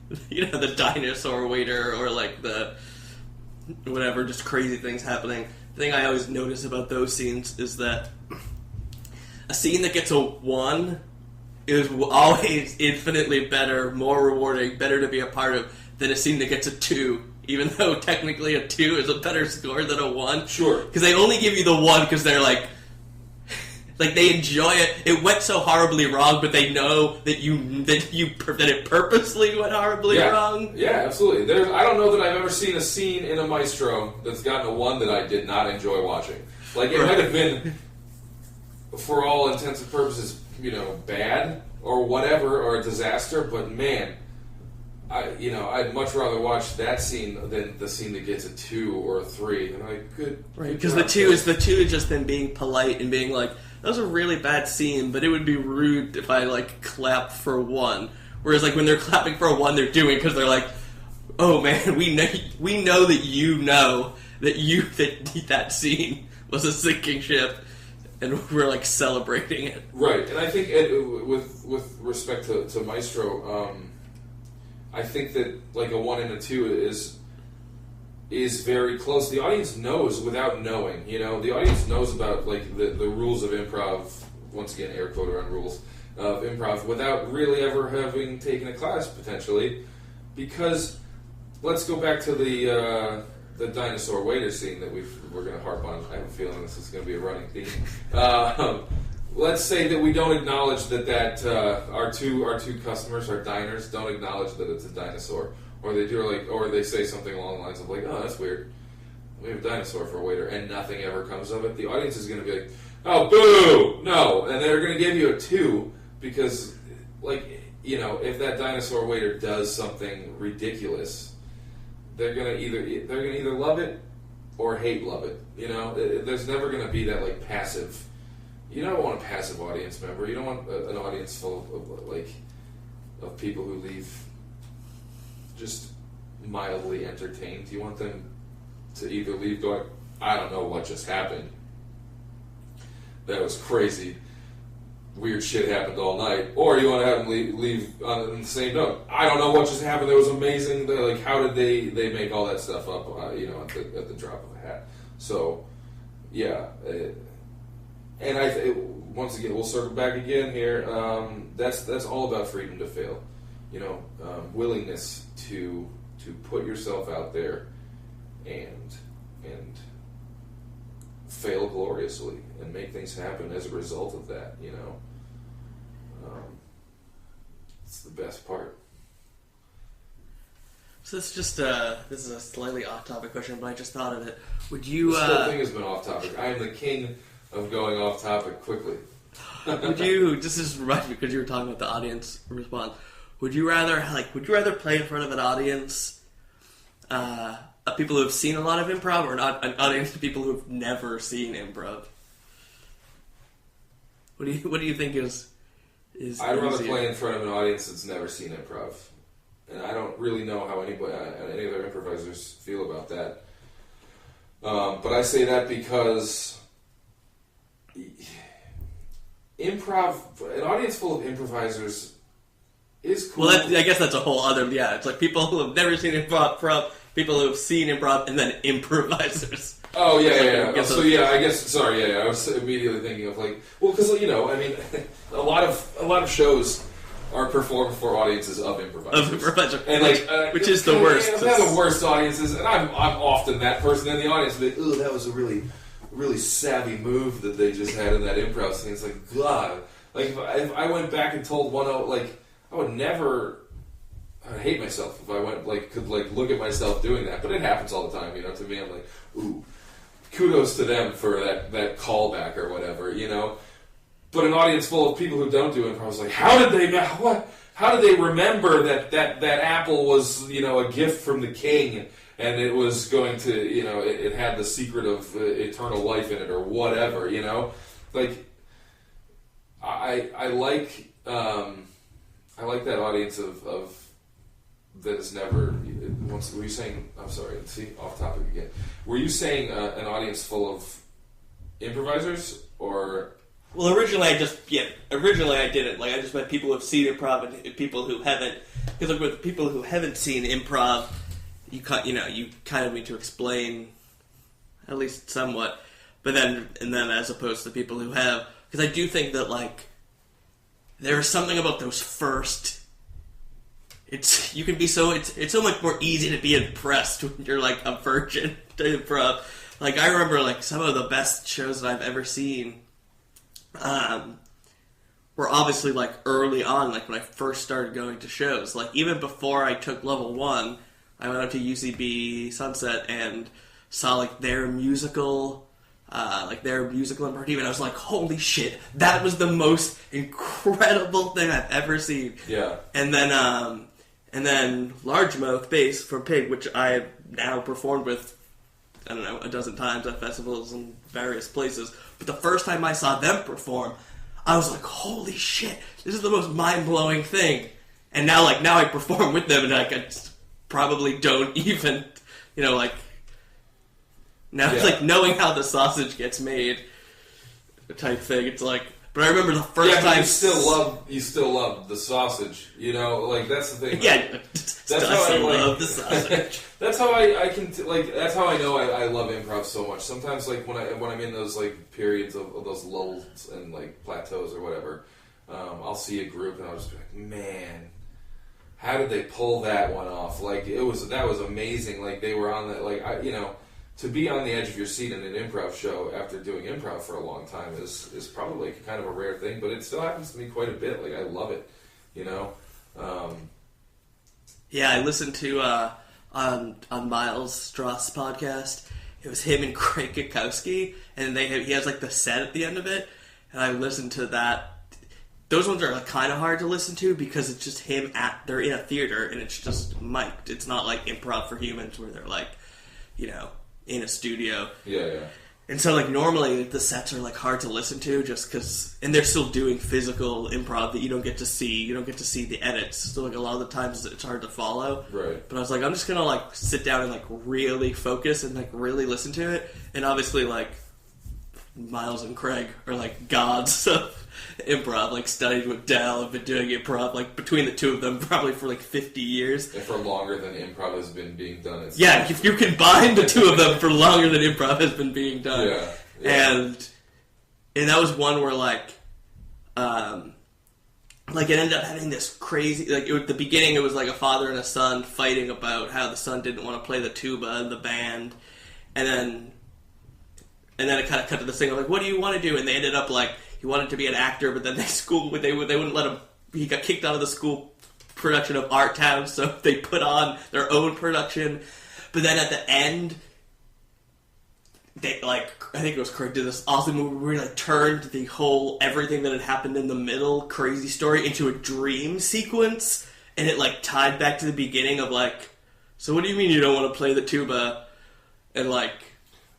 the dinosaur waiter or, like, the whatever, just crazy things happening. The thing I always notice about those scenes is that a scene that gets a 1 is always infinitely better, more rewarding, better to be a part of than a scene that gets a 2, even though technically a 2 is a better score than a 1. Sure. Because they only give you the 1 because they're like they enjoy it. It went so horribly wrong, but they know that it purposely went horribly wrong. Yeah, absolutely. I don't know that I've ever seen a scene in a Maestro that's gotten a 1 that I did not enjoy watching. Like, it might have been, for all intents and purposes, bad or whatever, or a disaster, but man, I'd much rather watch that scene than the scene that gets a 2 or a 3. And good. Right, because the 2 is just them being polite and being like, that was a really bad scene, but it would be rude if I, like, clapped for 1. Whereas, like, when they're clapping for a 1, they're doing because they're like, oh man, we know that that scene was a sinking ship, and we're, like, celebrating it. Right, and I think with respect to Maestro, I think that, like, a 1 and a 2 is very close. The audience knows without knowing, the audience knows about, like, the rules of improv, once again, air quote around rules of improv, without really ever having taken a class, potentially, because, let's go back to the dinosaur waiter scene that we're going to harp on. I have a feeling this is going to be a running theme. Let's say that we don't acknowledge that our two customers, our diners, don't acknowledge that it's a dinosaur, or they do, or they say something along the lines of, like, oh, that's weird, we have a dinosaur for a waiter, and nothing ever comes of it. The audience is going to be like, oh, boo, no, and they're going to give you a 2 because, like, if that dinosaur waiter does something ridiculous, they're gonna either love it or love it. There's never gonna be that like passive. You don't want a passive audience member. You don't want an audience full of people who leave just mildly entertained. You want them to either leave going, I don't know what just happened. That was crazy. Weird shit happened all night. Or you want to have them leave on the same note. I don't know what just happened. That was amazing. Like, how did they make all that stuff up? At the drop of a hat. So, yeah. Once again, we'll circle back again here. That's all about freedom to fail. Willingness to put yourself out there and fail gloriously and make things happen as a result of that. It's the best part. So this is a slightly off-topic question, but I just thought of it. Would you? This whole thing has been off-topic. I am the king of going off-topic quickly. Would you? This is right because you were talking about the audience response. Would you rather play in front of an audience of people who have seen a lot of improv, or not an audience of people who have never seen improv? What do you think is? I'd rather play in front of an audience that's never seen improv, and I don't really know how any other improvisers feel about that. But I say that because improv, an audience full of improvisers is cool. Well, I guess that's a whole other. Yeah, it's like people who have never seen improv, people who have seen improv, and then improvisers. Oh yeah. I guess. I was immediately thinking of because a lot of shows are performed for audiences of improvisers, and which is the worst. They're the worst audiences, and I'm often that person in the audience. Like, oh, that was a really savvy move that they just had in that improv scene. It's like, God, if I went back and told I would never. I'd hate myself if I could look at myself doing that, but it happens all the time. To me, I'm like, ooh. Kudos to them for that callback or whatever, But an audience full of people who don't do improv is like, how did they remember that apple was, a gift from the king, and it was going to, it had the secret of eternal life in it or whatever, I like that audience of that is never. Were you saying? I'm sorry. See, off topic again. Were you saying an audience full of improvisers or? Well, originally I didn't. I just meant people who have seen improv and people who haven't. Because with people who haven't seen improv, you kind of need to explain, at least somewhat. But then as opposed to people who have, because I do think that there's something about those first. It's so much more easy to be impressed when you're a virgin to improv. I remember some of the best shows that I've ever seen were obviously early on, when I first started going to shows. Even before I took level 1, I went up to UCB Sunset and saw their musical improv team, and I was like, holy shit, that was the most incredible thing I've ever seen. Yeah. And then Largemouth Bass from Pig, which I have now performed with, I don't know, a dozen times at festivals and various places. But the first time I saw them perform, I was like, holy shit, this is the most mind-blowing thing. And now I perform with them, and I probably don't even, now it's knowing how the sausage gets made type thing. It's but I remember the first time. You still love the sausage. That's the thing. Yeah, that's how I love the sausage. That's how I can that's how I know I love improv so much. Sometimes when I'm in those periods of those lulls and plateaus or whatever, I'll see a group and I'll just be like, man, how did they pull that one off? That was amazing. They were on that to be on the edge of your seat in an improv show after doing improv for a long time is probably kind of a rare thing, but it still happens to me quite a bit. I love it, Yeah, I listened to on Miles Strauss' podcast. It was him and Craig Kukowski, and he has the set at the end of it, and I listened to that. those ones are like kind of hard to listen to because it's just him they're in a theater and it's just mic'd. It's not like Improv for Humans where they're like, you know, in a studio. Yeah. And so, like, normally the sets are, like, hard to listen to just because... And they're still doing physical improv that you don't get to see. You don't get to see the edits. So, like, a lot of the times it's hard to follow. Right. But I was like, I'm just going to, like, sit down and, like, really focus and, like, really listen to it. And obviously, like, Miles and Craig are, like, gods of improv. Like, studied with Dal, have been doing improv, like, between the two of them probably for, like, 50 years. And for longer than improv has been being done. Yeah, if you combine the two of them for longer than improv has been being done. Yeah. And that was one where, like, it ended up having this crazy, like, at the beginning it was like a father and a son fighting about how the son didn't want to play the tuba in the band. And then it kind of cut to this thing of, like, what do you want to do? And they ended up, like, he wanted to be an actor, but then they wouldn't let him, he got kicked out of the school production of Art Town, so they put on their own production. But then at the end, they, like, I think it was Craig did this awesome movie where he, like, turned the whole, everything that had happened in the middle crazy story into a dream sequence, and it, like, tied back to the beginning of, like, so what do you mean you don't want to play the tuba? And, like...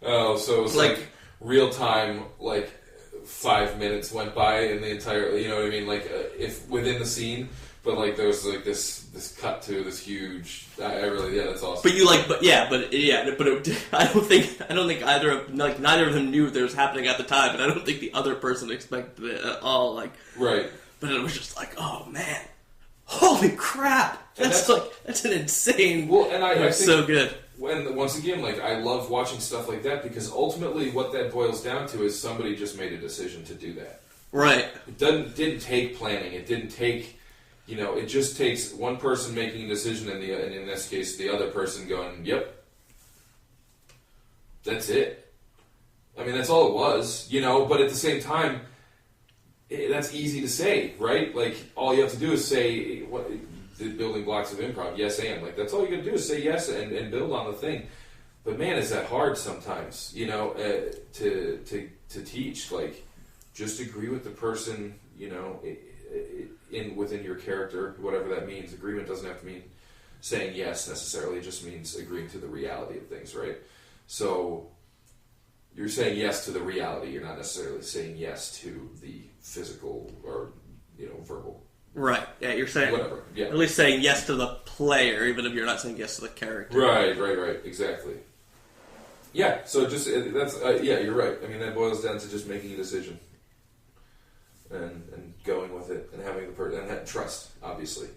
Oh, so it was, like real time, like, 5 minutes went by in the entire, you know what I mean? Like, if within the scene, but, like, there was, like, this cut to this huge, I really, yeah, that's awesome. But you, like, I don't think either of, like, neither of them knew that it was happening at the time, and I don't think the other person expected it at all, like. Right. But it was just like, oh, man. Holy crap! That's an insane, well, and I think so good. And once again, like, I love watching stuff like that because ultimately what that boils down to is somebody just made a decision to do that. Right. It didn't take planning. It didn't take, you know, it just takes one person making a decision and in this case, the other person going, yep, that's it. I mean, that's all it was, you know, but at the same time, that's easy to say, right? Like, all you have to do is say, what, the building blocks of improv, yes and. Like, that's all you got to do is say yes and build on the thing. But man, is that hard sometimes, you know, to teach. Like, just agree with the person, you know, within your character, whatever that means. Agreement doesn't have to mean saying yes necessarily. It just means agreeing to the reality of things, right? So you're saying yes to the reality. You're not necessarily saying yes to the physical or, you know, verbal. Right. Yeah, you're saying whatever. Yeah. At least saying yes to the player, even if you're not saying yes to the character. Right. Exactly. Yeah. So just that's yeah. You're right. I mean, that boils down to just making a decision and going with it and having the person and that trust, obviously,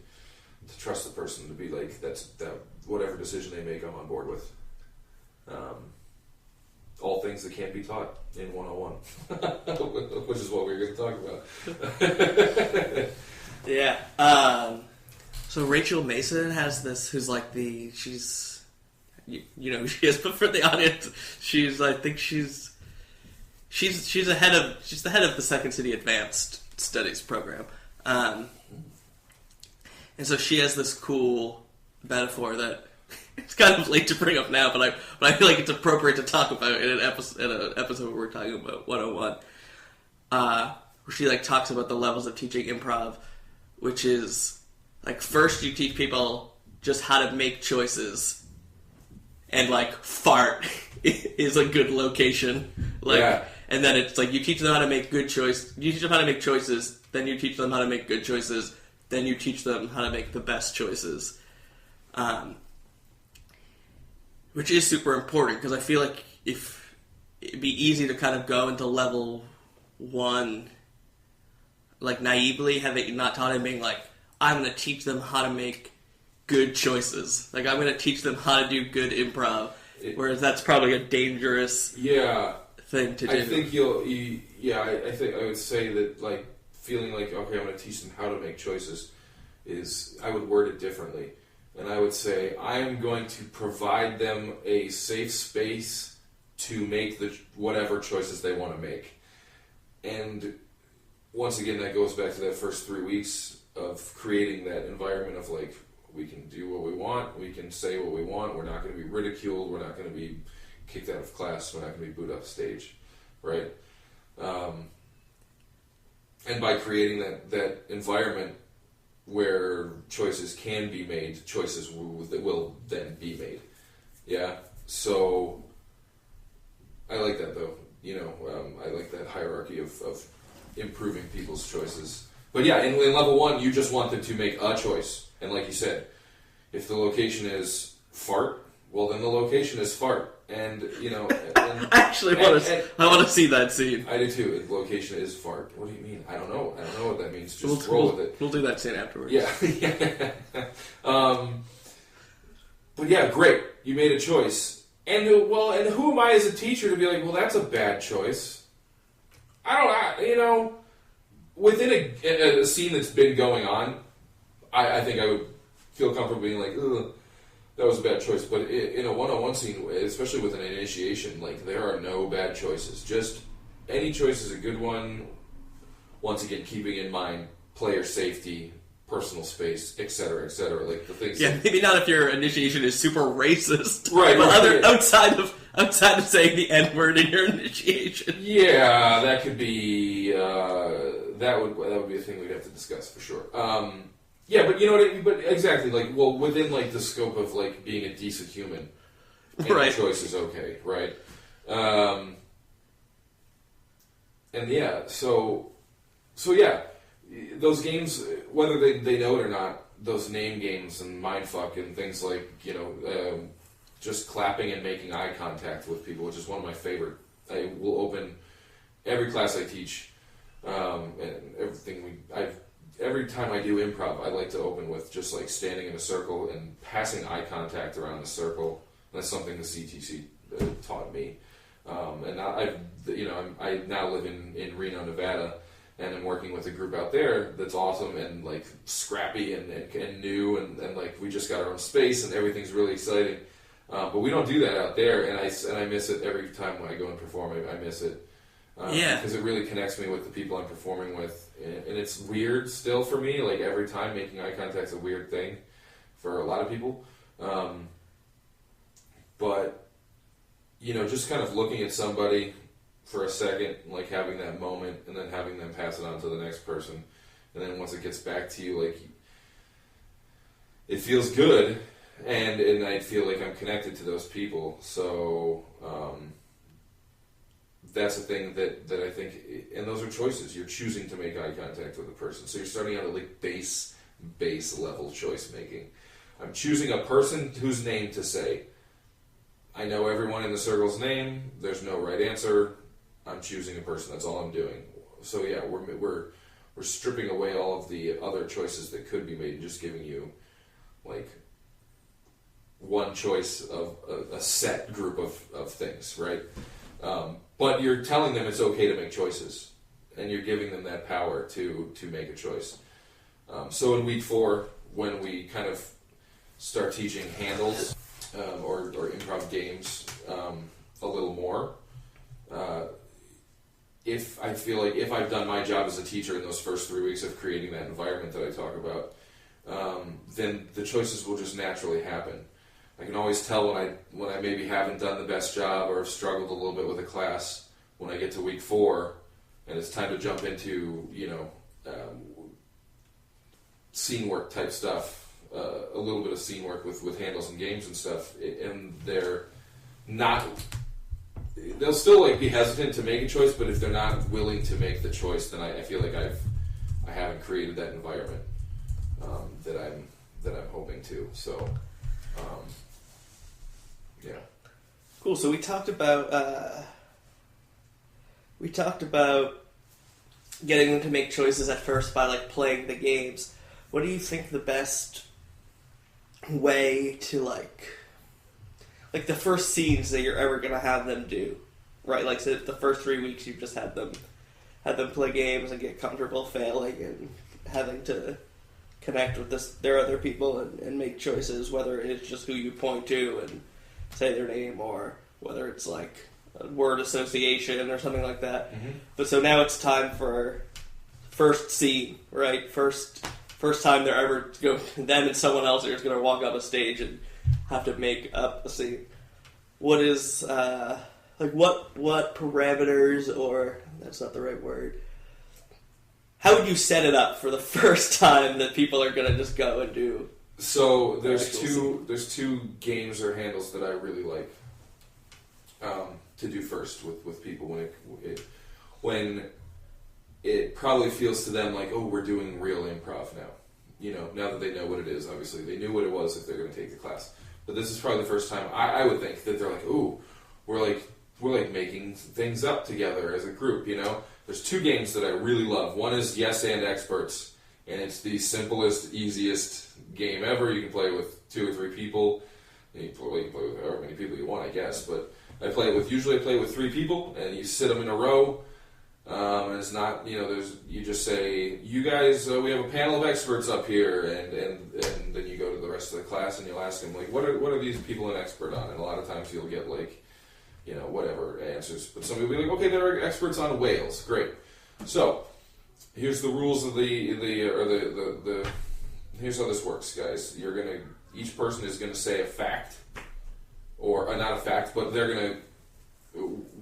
to trust the person to be like that whatever decision they make, I'm on board with. All things that can't be taught in 101, which is what we're going to talk about. Yeah. So Rachel Mason has this, who's like she's, you know who she is, but for the audience, I think she's the head of the Second City Advanced Studies program. And so she has this cool metaphor that it's kind of late to bring up now, but I feel like it's appropriate to talk about in an episode where we're talking about 101. Where she, like, talks about the levels of teaching improv, which is, like, first you teach people just how to make choices, and, like, fart is a good location. Like, yeah. And then it's like you teach them how to make good choice. You teach them how to make choices, then you teach them how to make good choices, then you teach them how to make the best choices. Which is super important, because I feel like if it'd be easy to kind of go into level 1, like, naively, having not taught him, being like, I'm going to teach them how to make good choices. Like, I'm going to teach them how to do good improv. Whereas that's probably a dangerous thing to do. I think I think I would say that, like, feeling like, okay, I'm going to teach them how to make choices is, I would word it differently. And I would say, I am going to provide them a safe space to make whatever choices they want to make. And once again, that goes back to that first 3 weeks of creating that environment of, like, we can do what we want, we can say what we want, we're not going to be ridiculed, we're not going to be kicked out of class, we're not going to be booed off stage, right? And by creating that environment where choices can be made, choices will then be made. Yeah. So I like that though. I like that hierarchy of improving people's choices. But yeah, in level 1, you just want them to make a choice. And like you said, if the location is fart, well then the location is fart. And I actually want to see that scene. I do too. The location is fart. What do you mean? I don't know what that means. Just roll with it. We'll do that scene afterwards. Yeah. But yeah, great. You made a choice. And who am I as a teacher to be like, well, that's a bad choice? Within a scene that's been going on, I think I would feel comfortable being like, ugh, that was a bad choice. But in a one-on-one scene, especially with an initiation, like, there are no bad choices. Just any choice is a good one. Once again, keeping in mind player safety, personal space, etc., etc. Like the things. Yeah, maybe not if your initiation is super racist, right? But outside of saying the N-word in your initiation. Yeah, that could be that would be a thing we'd have to discuss for sure. Yeah, but you know what I mean? But exactly, like, well, within like the scope of like being a decent human, right? Choice is okay, right? And yeah, so yeah, those games, whether they know it or not, those name games and mindfuck and things like, just clapping and making eye contact with people, which is one of my favorite. I will open every class I teach, and every time I do improv, I like to open with just like standing in a circle and passing eye contact around the circle. That's something the CTC taught me. And now I now live in Reno, Nevada, and I'm working with a group out there that's awesome and like scrappy and new and like we just got our own space and everything's really exciting. But we don't do that out there, and I miss it every time when I go and perform. I miss it. Because it really connects me with the people I'm performing with, and it's weird still for me. Like every time, making eye contact's a weird thing for a lot of people. But just kind of looking at somebody for a second, like having that moment, and then having them pass it on to the next person, and then once it gets back to you, like it feels good, and I feel like I'm connected to those people. So. That's a thing that I think, and those are choices. You're choosing to make eye contact with a person. So you're starting out at like base level choice making. I'm choosing a person whose name to say. I know everyone in the circle's name. There's no right answer. I'm choosing a person. That's all I'm doing. So yeah, we're stripping away all of the other choices that could be made and just giving you like one choice of a set group of things, right? But you're telling them it's okay to make choices, and you're giving them that power to make a choice. So in week 4, when we kind of start teaching handles or improv games a little more, if I feel like if I've done my job as a teacher in those first 3 weeks of creating that environment that I talk about, then the choices will just naturally happen. I can always tell when I maybe haven't done the best job or have struggled a little bit with a class when I get to week 4 and it's time to jump into scene work type stuff, a little bit of scene work with handles and games and stuff, and they'll still like be hesitant to make a choice, but if they're not willing to make the choice, then I feel like I haven't created that environment that I'm hoping to. So. Yeah. Cool. So we talked about getting them to make choices at first by like playing the games. What do you think the best way to like the first scenes that you're ever gonna have them do, right? Like so the first 3 weeks you've just had them play games and get comfortable failing and having to connect with their other people and make choices, whether it's just who you point to and say their name, or whether it's like a word association or something like that. Mm-hmm. But so now it's time for first scene, right? First time they're ever them and someone else are just going to walk up a stage and have to make up a scene. What is what parameters, or that's not the right word. how would you set it up for the first time that people are going to just go and do? So there's two games or handles that I really like to do first with people when it probably feels to them like, oh, we're doing real improv now. Now that they know what it is. Obviously, they knew what it was if they're going to take the class. But this is probably the first time I would think that they're like, ooh, we're like making things up together as a group. There's two games that I really love. One is Yes and Experts, and it's the simplest, easiest game ever. You can play with 2 or 3 people. You can play with however many people you want, I guess. But usually I play with 3 people, and you sit them in a row. And it's not, you just say, you guys, we have a panel of experts up here, and then you go to the rest of the class and you'll ask them, like, what are these people an expert on? And a lot of times you'll get, like, whatever answers. But somebody will be like, okay, they're experts on whales. Great. So, here's the rules of here's how this works, guys. Each person is going to say a fact, or not a fact, but they're going to,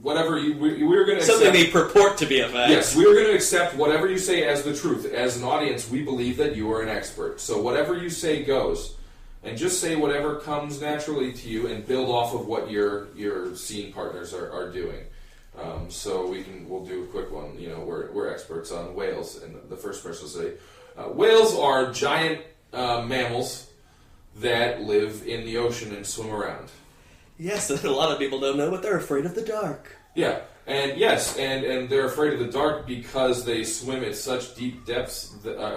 whatever we're going to accept. Something they purport to be a fact. Yes, we're going to accept whatever you say as the truth. As an audience, we believe that you are an expert. So whatever you say goes. And just say whatever comes naturally to you and build off of what your scene partners are doing. So we'll do a quick one. We're experts on whales. And the first person will say, whales are giant mammals that live in the ocean and swim around. Yes, and a lot of people don't know, but they're afraid of the dark. Yeah, and yes, and they're afraid of the dark because they swim at such deep depths,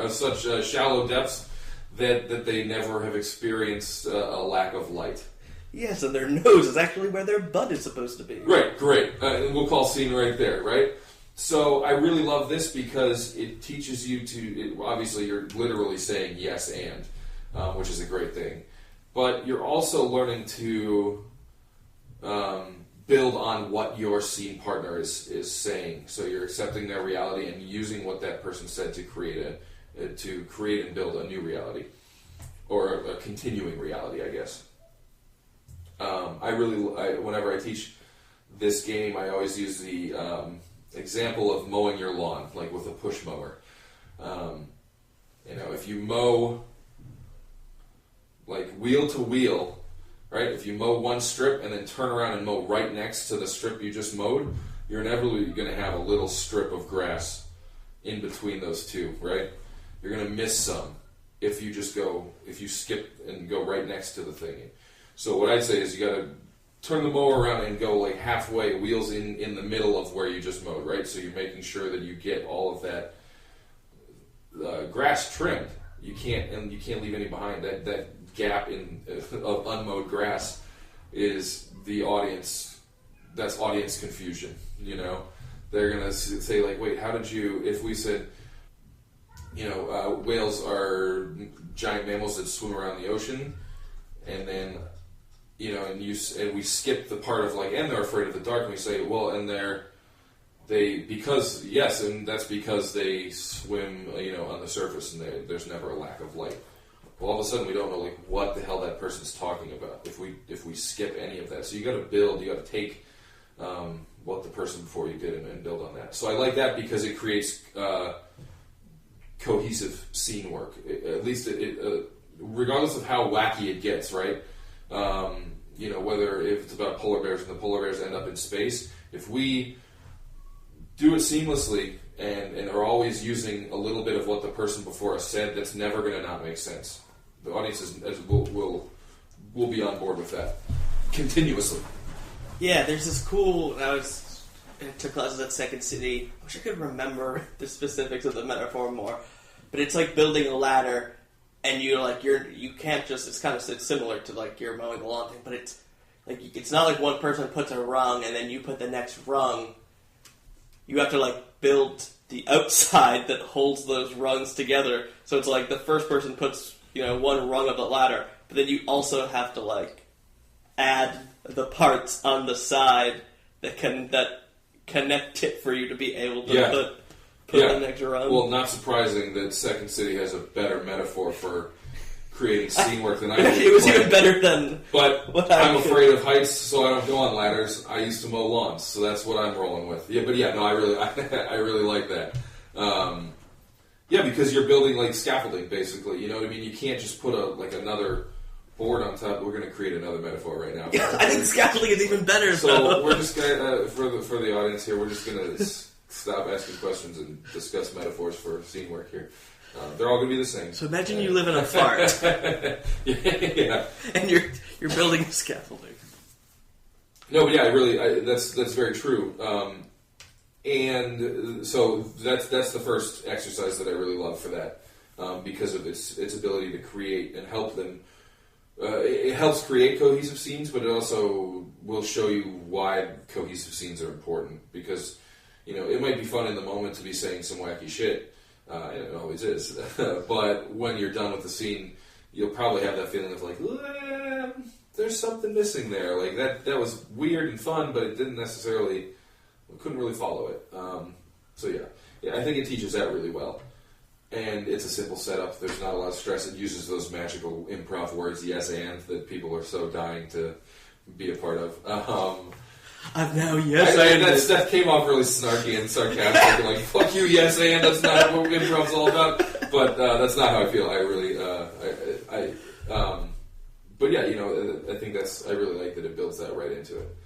such shallow depths, that they never have experienced a lack of light. Yes, and their nose is actually where their butt is supposed to be. Right, great. And we'll call scene right there, right? So I really love this because it teaches you obviously you're literally saying yes and, which is a great thing. But you're also learning to build on what your scene partner is saying. So you're accepting their reality and using what that person said to create and build a new reality, or a continuing reality, I guess. Whenever I teach this game, I always use the example of mowing your lawn, like with a push mower. If you mow like wheel to wheel, right? If you mow one strip and then turn around and mow right next to the strip you just mowed, you're inevitably going to have a little strip of grass in between those two, right? You're going to miss some if you skip and go right next to the thing. So what I'd say is you got to turn the mower around and go like halfway, wheels in the middle of where you just mowed, right? So you're making sure that you get all of that grass trimmed. You can't leave any behind. That gap of unmowed grass is the audience. That's audience confusion. They're gonna say like, wait, how did you? If we said, whales are giant mammals that swim around the ocean, and then and we skip the part of like, and they're afraid of the dark, and we say, well, and that's because they swim, on the surface, and there's never a lack of light. Well, all of a sudden we don't know like what the hell that person's talking about if we skip any of that. So you got to take what the person before you did and build on that. So I like that because it creates cohesive scene work. At least regardless of how wacky it gets, right? Whether if it's about polar bears and the polar bears end up in space, if we do it seamlessly and are always using a little bit of what the person before us said, that's never going to not make sense. The audience will be on board with that continuously. Yeah, there's this cool. I took classes at Second City. I wish I could remember the specifics of the metaphor more, but it's like building a ladder, and you can't just. It's similar to like you're mowing the lawn thing, but it's like it's not like one person puts a rung and then you put the next rung. You have to like build the outside that holds those rungs together. So it's like the first person puts one rung of the ladder, but then you also have to like add the parts on the side that connect it for you to be able to put the next rung. Well, not surprising that Second City has a better metaphor for creating scene work than I do. It was even better than. But what I'm afraid of heights, so I don't go on ladders. I used to mow lawns, so that's what I'm rolling with. Yeah, but no, I really like that. Yeah, because you're building like scaffolding, basically. You know what I mean? You can't just put another board on top. We're going to create another metaphor right now. Yeah, I think scaffolding is even better. So we're just going to, for the audience here, we're just going to stop asking questions and discuss metaphors for scene work here. They're all going to be the same. So imagine you live in a fart. Yeah. And you're building scaffolding. No, but yeah, that's very true. And so that's the first exercise that I really love for that, because of its ability to create and help them. It helps create cohesive scenes, but it also will show you why cohesive scenes are important. Because it might be fun in the moment to be saying some wacky shit, and it always is. But when you're done with the scene, you'll probably have that feeling of like, there's something missing there. Like that was weird and fun, but it didn't necessarily. We couldn't really follow it. So yeah, I think it teaches that really well. And it's a simple setup. There's not a lot of stress. It uses those magical improv words, yes and, that people are so dying to be a part of. I've now yes and. That stuff came off really snarky and sarcastic and like, fuck you, yes and, that's not what improv's all about. But that's not how I feel. I really, but yeah, I think I really like that it builds that right into it.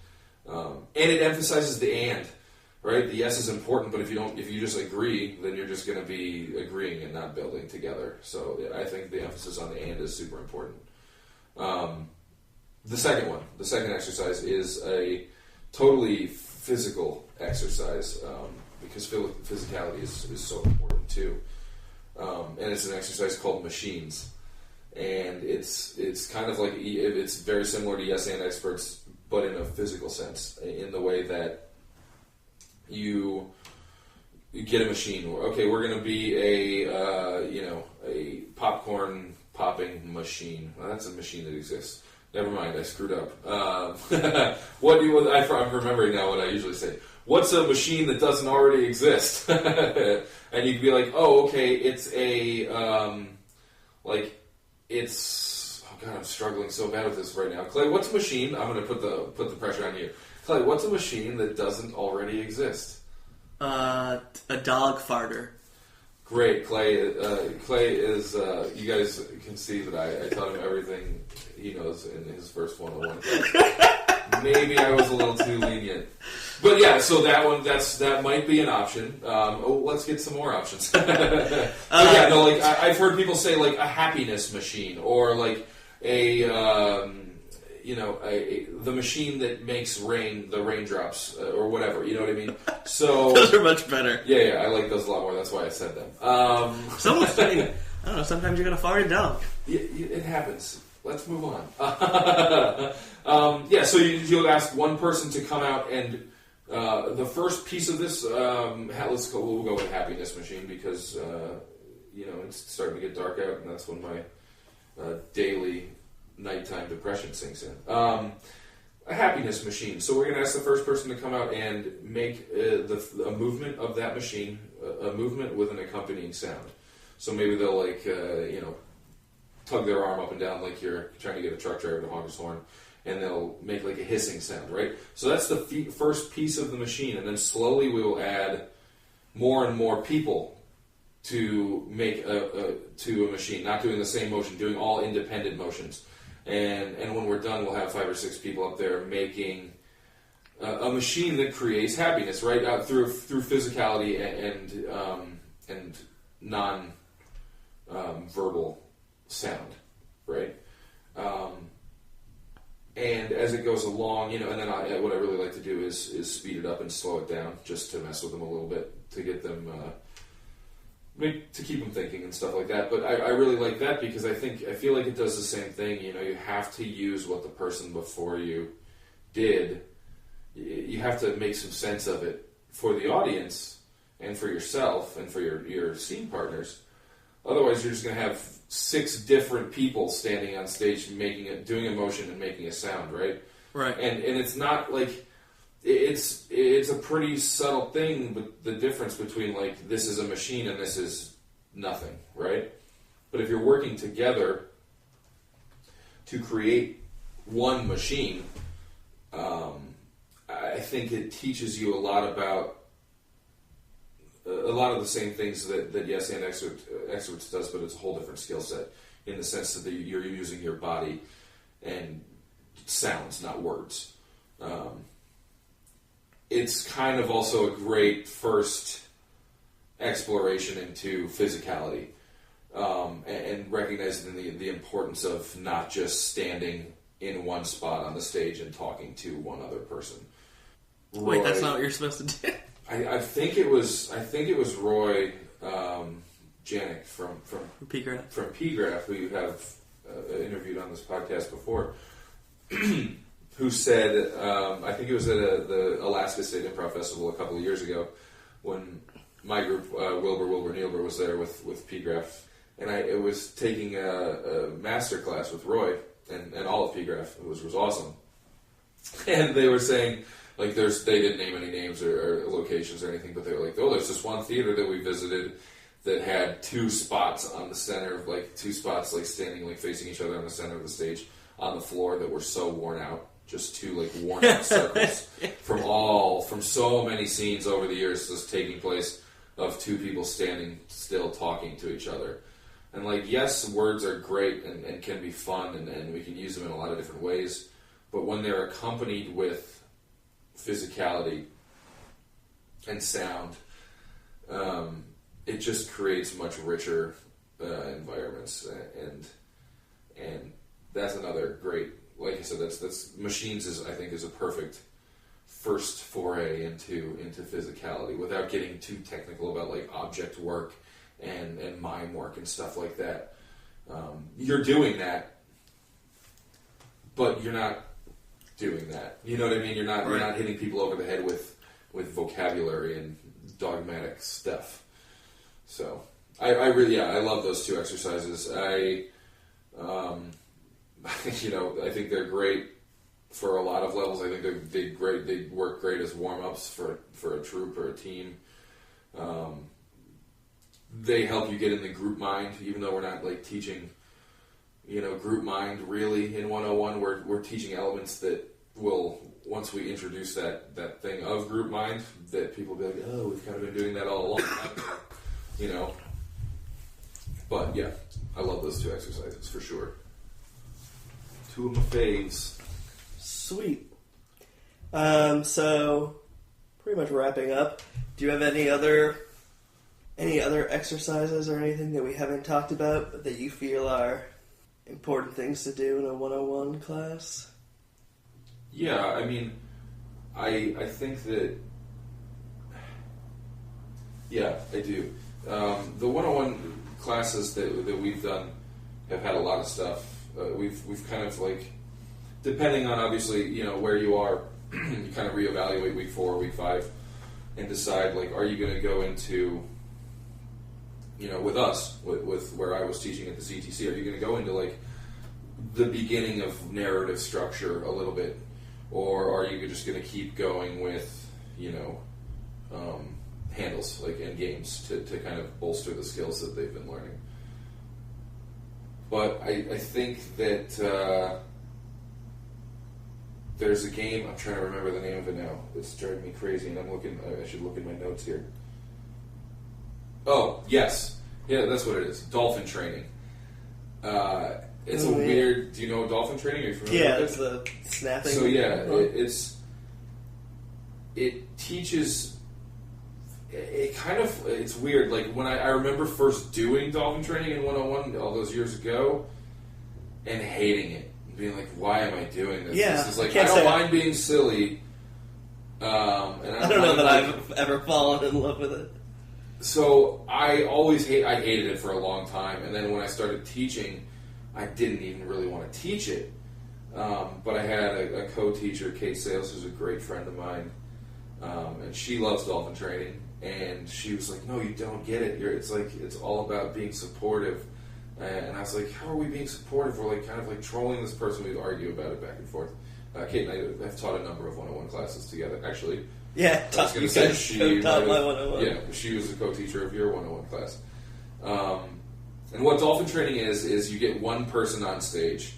And it emphasizes the and, right? The yes is important, but if you just agree, then you're just going to be agreeing and not building together. So yeah, I think the emphasis on the and is super important. The second exercise is a totally physical exercise, because physicality is so important too. And it's an exercise called machines. And it's kind of like, it's very similar to Yes and Experts, but in a physical sense, in the way that you get a machine. Okay, we're going to be a popcorn popping machine. Well, that's a machine that exists. Never mind, I screwed up. I'm remembering now what I usually say. What's a machine that doesn't already exist? And you could be like, oh, okay, it's a oh God, I'm struggling so bad with this right now. Clay, what's a machine? I'm going to put the pressure on you. Clay, what's a machine that doesn't already exist? A dog farter. Great, Clay. Clay is. You guys can see that I taught him everything he knows in his first 101. Maybe I was a little too lenient, but yeah. So that might be an option. Let's get some more options. I've heard people say like a happiness machine, or like the machine that makes the raindrops, or whatever. You know what I mean? So those are much better. Yeah, I like those a lot more. That's why I said them. Someone's saying, I don't know. Sometimes you're gonna fart a dog. It happens. Let's move on. So you'll ask one person to come out and the first piece of this. We'll go with happiness machine because it's starting to get dark out, and that's when my daily nighttime depression sinks in. A happiness machine. So we're going to ask the first person to come out and make a movement of that machine, a movement with an accompanying sound. So maybe they'll tug their arm up and down like you're trying to get a truck driver to honk his horn, and they'll make like a hissing sound, right? So that's the first piece of the machine, and then slowly we will add more and more people to make to a machine, not doing the same motion, doing all independent motions. And when we're done, we'll have 5 or 6 people up there making a machine that creates happiness, right? Out through physicality and non verbal sound, right? And as it goes along, and then what I really like to do is speed it up and slow it down, just to mess with them a little bit, to get them, to keep them thinking and stuff like that. But I really like that because I feel like it does the same thing. You have to use what the person before you did. You have to make some sense of it for the audience and for yourself and for your scene partners. Otherwise, you're just going to have 6 different people standing on stage doing a motion and making a sound, right? Right. And it's not like it's a pretty subtle thing, but the difference between like this is a machine and this is nothing, right? But if you're working together to create one machine, I think it teaches you a lot about a lot of the same things that Yes and Experts does, but it's a whole different skill set in the sense that you're using your body and sounds, not words. It's kind of also a great first exploration into physicality, and recognizing the importance of not just standing in one spot on the stage and talking to one other person. Wait, that's not what you're supposed to do? I think it was Roy Janik from P-Graph. From P-Graph, who you have interviewed on this podcast before, who said, I think it was at the Alaska State Improv Festival a couple of years ago, when my group, Wilbur Nielber, was there with P-Graph, and I was taking a master class with Roy and all of P-Graph, which was awesome. And they were saying, like, they didn't name any names or locations or anything, but they were like, oh, there's this one theater that we visited that had two spots on the center of, like, two spots, like, standing, like, facing each other on the center of the stage on the floor that were so worn out. Just two, like, worn out circles from so many scenes over the years just taking place of two people standing still talking to each other. And, like, yes, words are great and can be fun and we can use them in a lot of different ways, but when they're accompanied with physicality and sound, it just creates much richer environments, and that's another great, like I said, that's Machines is, I think, is a perfect first foray into physicality without getting too technical about, like, object work and mime work and stuff like that. You're doing that, but you're not doing that. You know what I mean? You're not hitting people over the head with vocabulary and dogmatic stuff. So I really I love those two exercises. I think they're great for a lot of levels. I think they're great. They work great as warm-ups for a troupe or a team. They help you get in the group mind, even though we're not, like, teaching, group mind really in 101. We're teaching elements that will, once we introduce that thing of group mind, that people will be like, oh, we've kind of been doing that all along, But yeah, I love those two exercises for sure. Two of my faves. Sweet. So, pretty much wrapping up. Do you have any other exercises or anything that we haven't talked about that you feel are important things to do in a 101 class? Yeah, I mean, I think that, yeah, I do. The 101 classes that we've done have had a lot of stuff. We've kind of, like, depending on, obviously, where you are, you kind of reevaluate week 4, week 5, and decide, like, are you going to go into, with us, with where I was teaching at the CTC, are you going to go into, like, the beginning of narrative structure a little bit, or are you just going to keep going with, handles, like, and games to kind of bolster the skills that they've been learning? But I think that there's a game, I'm trying to remember the name of it now, it's driving me crazy, and I should look in my notes here. Oh, yes. Yeah, that's what it is. Dolphin training. It's weird, do you know dolphin training? Are you familiar with it? It's the snapping. So yeah, it teaches, it's weird. Like, when I remember first doing dolphin training in 101 all those years ago and hating it. Being like, why am I doing this? Yeah, this is like, I don't mind being silly. And I don't know that I've ever fallen in love with it. So I hated it for a long time, and then when I started teaching, I didn't even really want to teach it. But I had a co-teacher, Kate Sales, who's a great friend of mine, and she loves dolphin training, and she was like, no, you don't get it. It's all about being supportive. And I was like, how are we being supportive? We're, like, kind of, like, trolling this person. We'd argue about it back and forth. Kate and I have taught a number of 101 classes together, actually. Yeah, I was going to say, she taught my 101. Yeah, she was a co-teacher of your 101 class. And what dolphin training is you get one person on stage,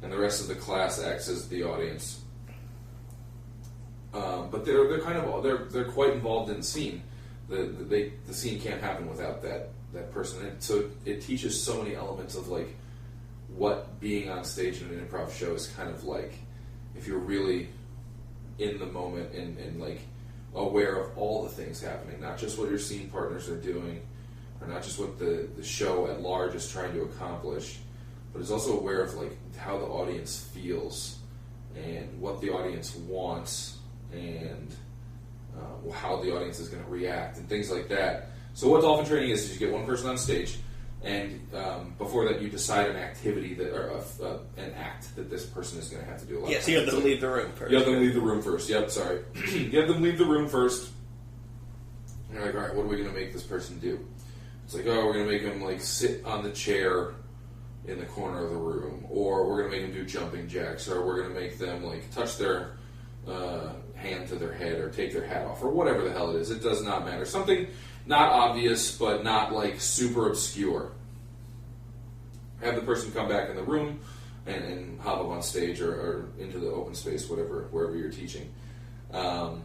and the rest of the class acts as the audience. But they're quite involved in the scene. the scene can't happen without that person. And so it teaches so many elements of like what being on stage in an improv show is kind of like if you're really in the moment and like aware of all the things happening, not just what your scene partners are doing, or not just what the show at large is trying to accomplish, but is also aware of like how the audience feels and what the audience wants and how the audience is going to react and things like that. So what dolphin training is you get one person on stage, and before that you decide an activity that or an act that this person is going to have to do. So you have them leave the room first. You have them leave the room first. Yep, sorry. You have them leave the room first. And you're like, all right, what are we going to make this person do? It's like, oh, we're going to make them like sit on the chair in the corner of the room, or we're going to make them do jumping jacks, or we're going to make them like touch their hand to their head or take their hat off, or whatever the hell it is. It does not matter. Something not obvious, but not like super obscure. Have the person come back in the room and hop up on stage or into the open space, wherever you're teaching. And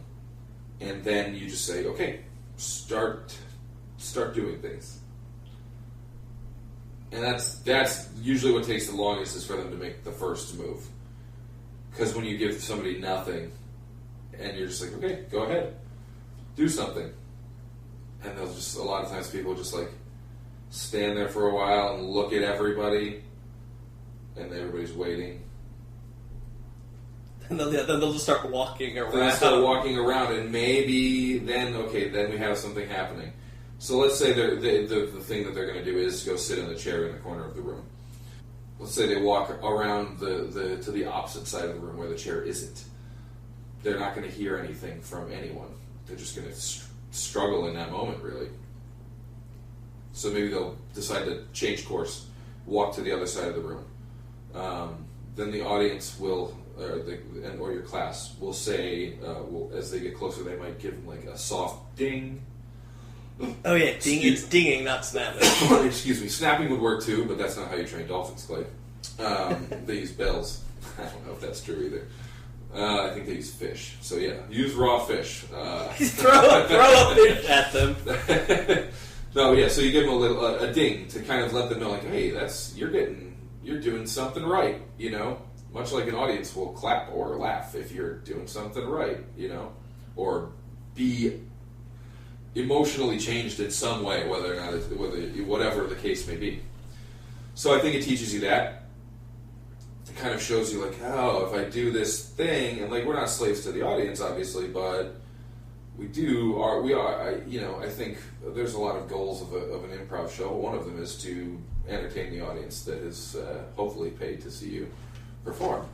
then you just say, okay, start doing things. And that's usually what takes the longest, is for them to make the first move. Because when you give somebody nothing, and you're just like, okay, go ahead, do something. And they'll just, a lot of times people just like stand there for a while and look at everybody, and everybody's waiting. And then they'll just start walking around. Then they start walking around, and maybe then we have something happening. So let's say the thing that they're going to do is go sit in the chair in the corner of the room. Let's say they walk around to the opposite side of the room where the chair isn't. They're not going to hear anything from anyone. They're just going to struggle in that moment, really. So maybe they'll decide to change course, walk to the other side of the room. Then the audience will, or your class will say, as they get closer, they might give them like a soft ding. Oh yeah, it's dinging, not snapping. Excuse me, snapping would work too, but that's not how you train dolphins, Clay. They use bells. I don't know if that's true either. I think they use fish. So yeah, use raw fish. Throw a fish at them. No, yeah. So you give them a ding to kind of let them know, like, hey, you're doing something right. You know, much like an audience will clap or laugh if you're doing something right. You know, or be emotionally changed in some way, whether or not whatever the case may be. So I think it teaches you that. It kind of shows you like, oh, if I do this thing, and like we're not slaves to the audience, obviously, but I think there's a lot of goals of an improv show. One of them is to entertain the audience that is hopefully paid to see you perform.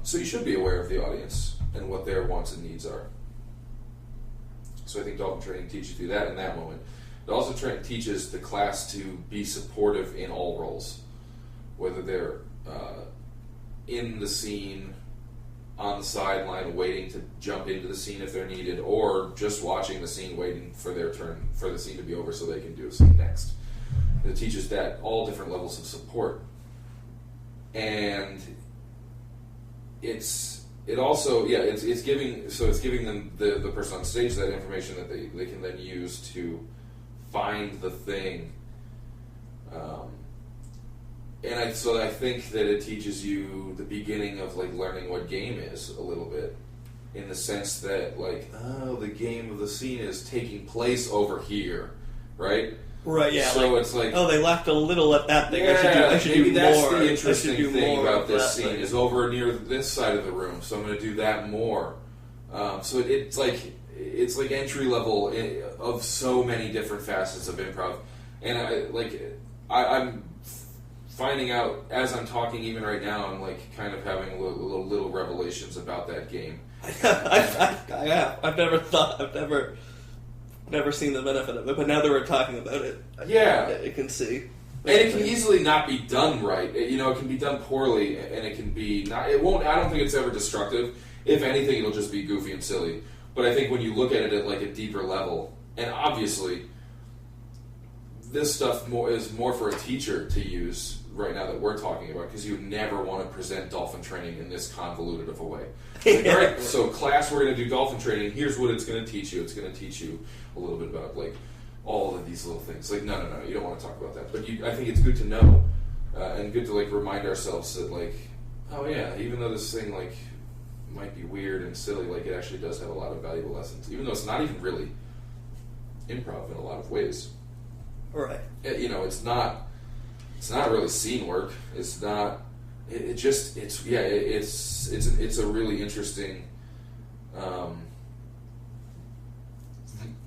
So you should be aware of the audience and what their wants and needs are. So I think dolphin training teaches you that in that moment. It also teaches the class to be supportive in all roles, whether they're in the scene, on the sideline, waiting to jump into the scene if they're needed, or just watching the scene, waiting for their turn for the scene to be over so they can do a scene next. It teaches that all different levels of support, and it's giving them the person on stage that information that they can then use to find the thing. So I think that it teaches you the beginning of like learning what game is a little bit, in the sense that like, oh, the game of the scene is taking place over here, right? Right, yeah. So it's like, oh, they laughed a little at that thing. Yeah, I should maybe do that's more. the interesting thing about this thing. scene is over near this side of the room, so I'm going to do that more. So it's like entry level of so many different facets of improv, and I'm finding out as I'm talking even right now. I'm like kind of having little revelations about that game. I've never seen the benefit of it, but now that we're talking about it, I can see. And it can easily not be done right. It can be done poorly, and it can be not. It won't. I don't think it's ever destructive. If anything, it'll just be goofy and silly. But I think when you look at it at like a deeper level, and obviously, this stuff is more for a teacher to use right now that we're talking about, because you never want to present dolphin training in this convoluted of a way. Like, all right, so class, we're going to do dolphin training. Here's what it's going to teach you. It's going to teach you a little bit about like all of these little things. Like, no, you don't want to talk about that. But I think it's good to know and good to like remind ourselves that like, oh yeah, even though this thing like might be weird and silly, like it actually does have a lot of valuable lessons, even though it's not even really improv in a lot of ways. Right. You know, it's not really scene work. It's not. It's a really interesting.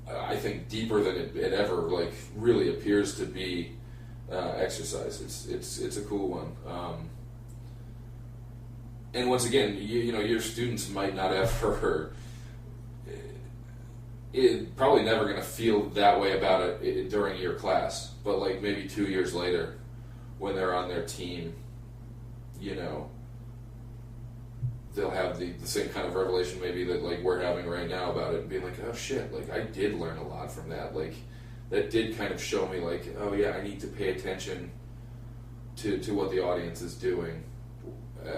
I think deeper than it ever like really appears to be exercise. It's a cool one. And once again, you know, your students might not ever. Probably never going to feel that way about it during your class, but like maybe 2 years later, when they're on their team, you know, they'll have the same kind of revelation maybe that like we're having right now about it, and being like, oh shit, like I did learn a lot from that. Like that did kind of show me like, oh yeah, I need to pay attention to what the audience is doing,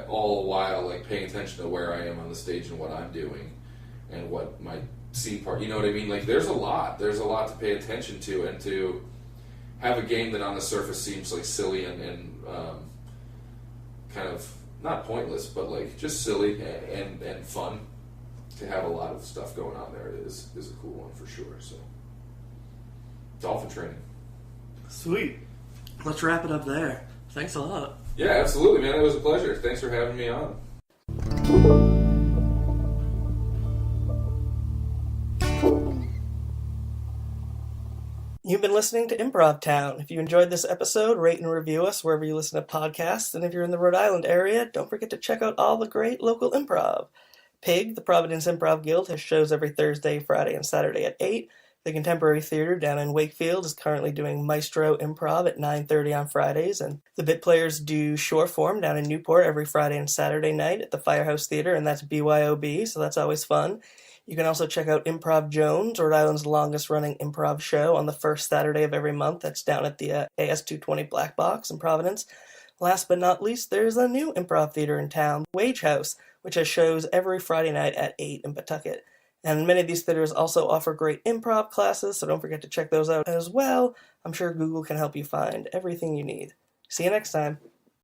all while like paying attention to where I am on the stage and what I'm doing and what my scene part, you know what I mean? Like there's a lot to pay attention to, and to have a game that on the surface seems like silly and kind of not pointless, but like just silly and fun, to have a lot of stuff going on there is a cool one for sure. So dolphin training. Sweet. Let's wrap it up there. Thanks a lot. Yeah, absolutely, man. It was a pleasure. Thanks for having me on. You've been listening to Improv Town. If you enjoyed this episode, rate and review us wherever you listen to podcasts. And if you're in the Rhode Island area, don't forget to check out all the great local improv. PIG, the Providence Improv Guild, has shows every Thursday, Friday, and Saturday at 8. The Contemporary Theater down in Wakefield is currently doing Maestro Improv at 9:30 on Fridays. And the Bit Players do Shore Form down in Newport every Friday and Saturday night at the Firehouse Theater, and that's BYOB, so that's always fun. You can also check out Improv Jones, Rhode Island's longest-running improv show, on the first Saturday of every month. That's down at the AS220 Black Box in Providence. Last but not least, there's a new improv theater in town, Wage House, which has shows every Friday night at 8 in Pawtucket. And many of these theaters also offer great improv classes, so don't forget to check those out as well. I'm sure Google can help you find everything you need. See you next time.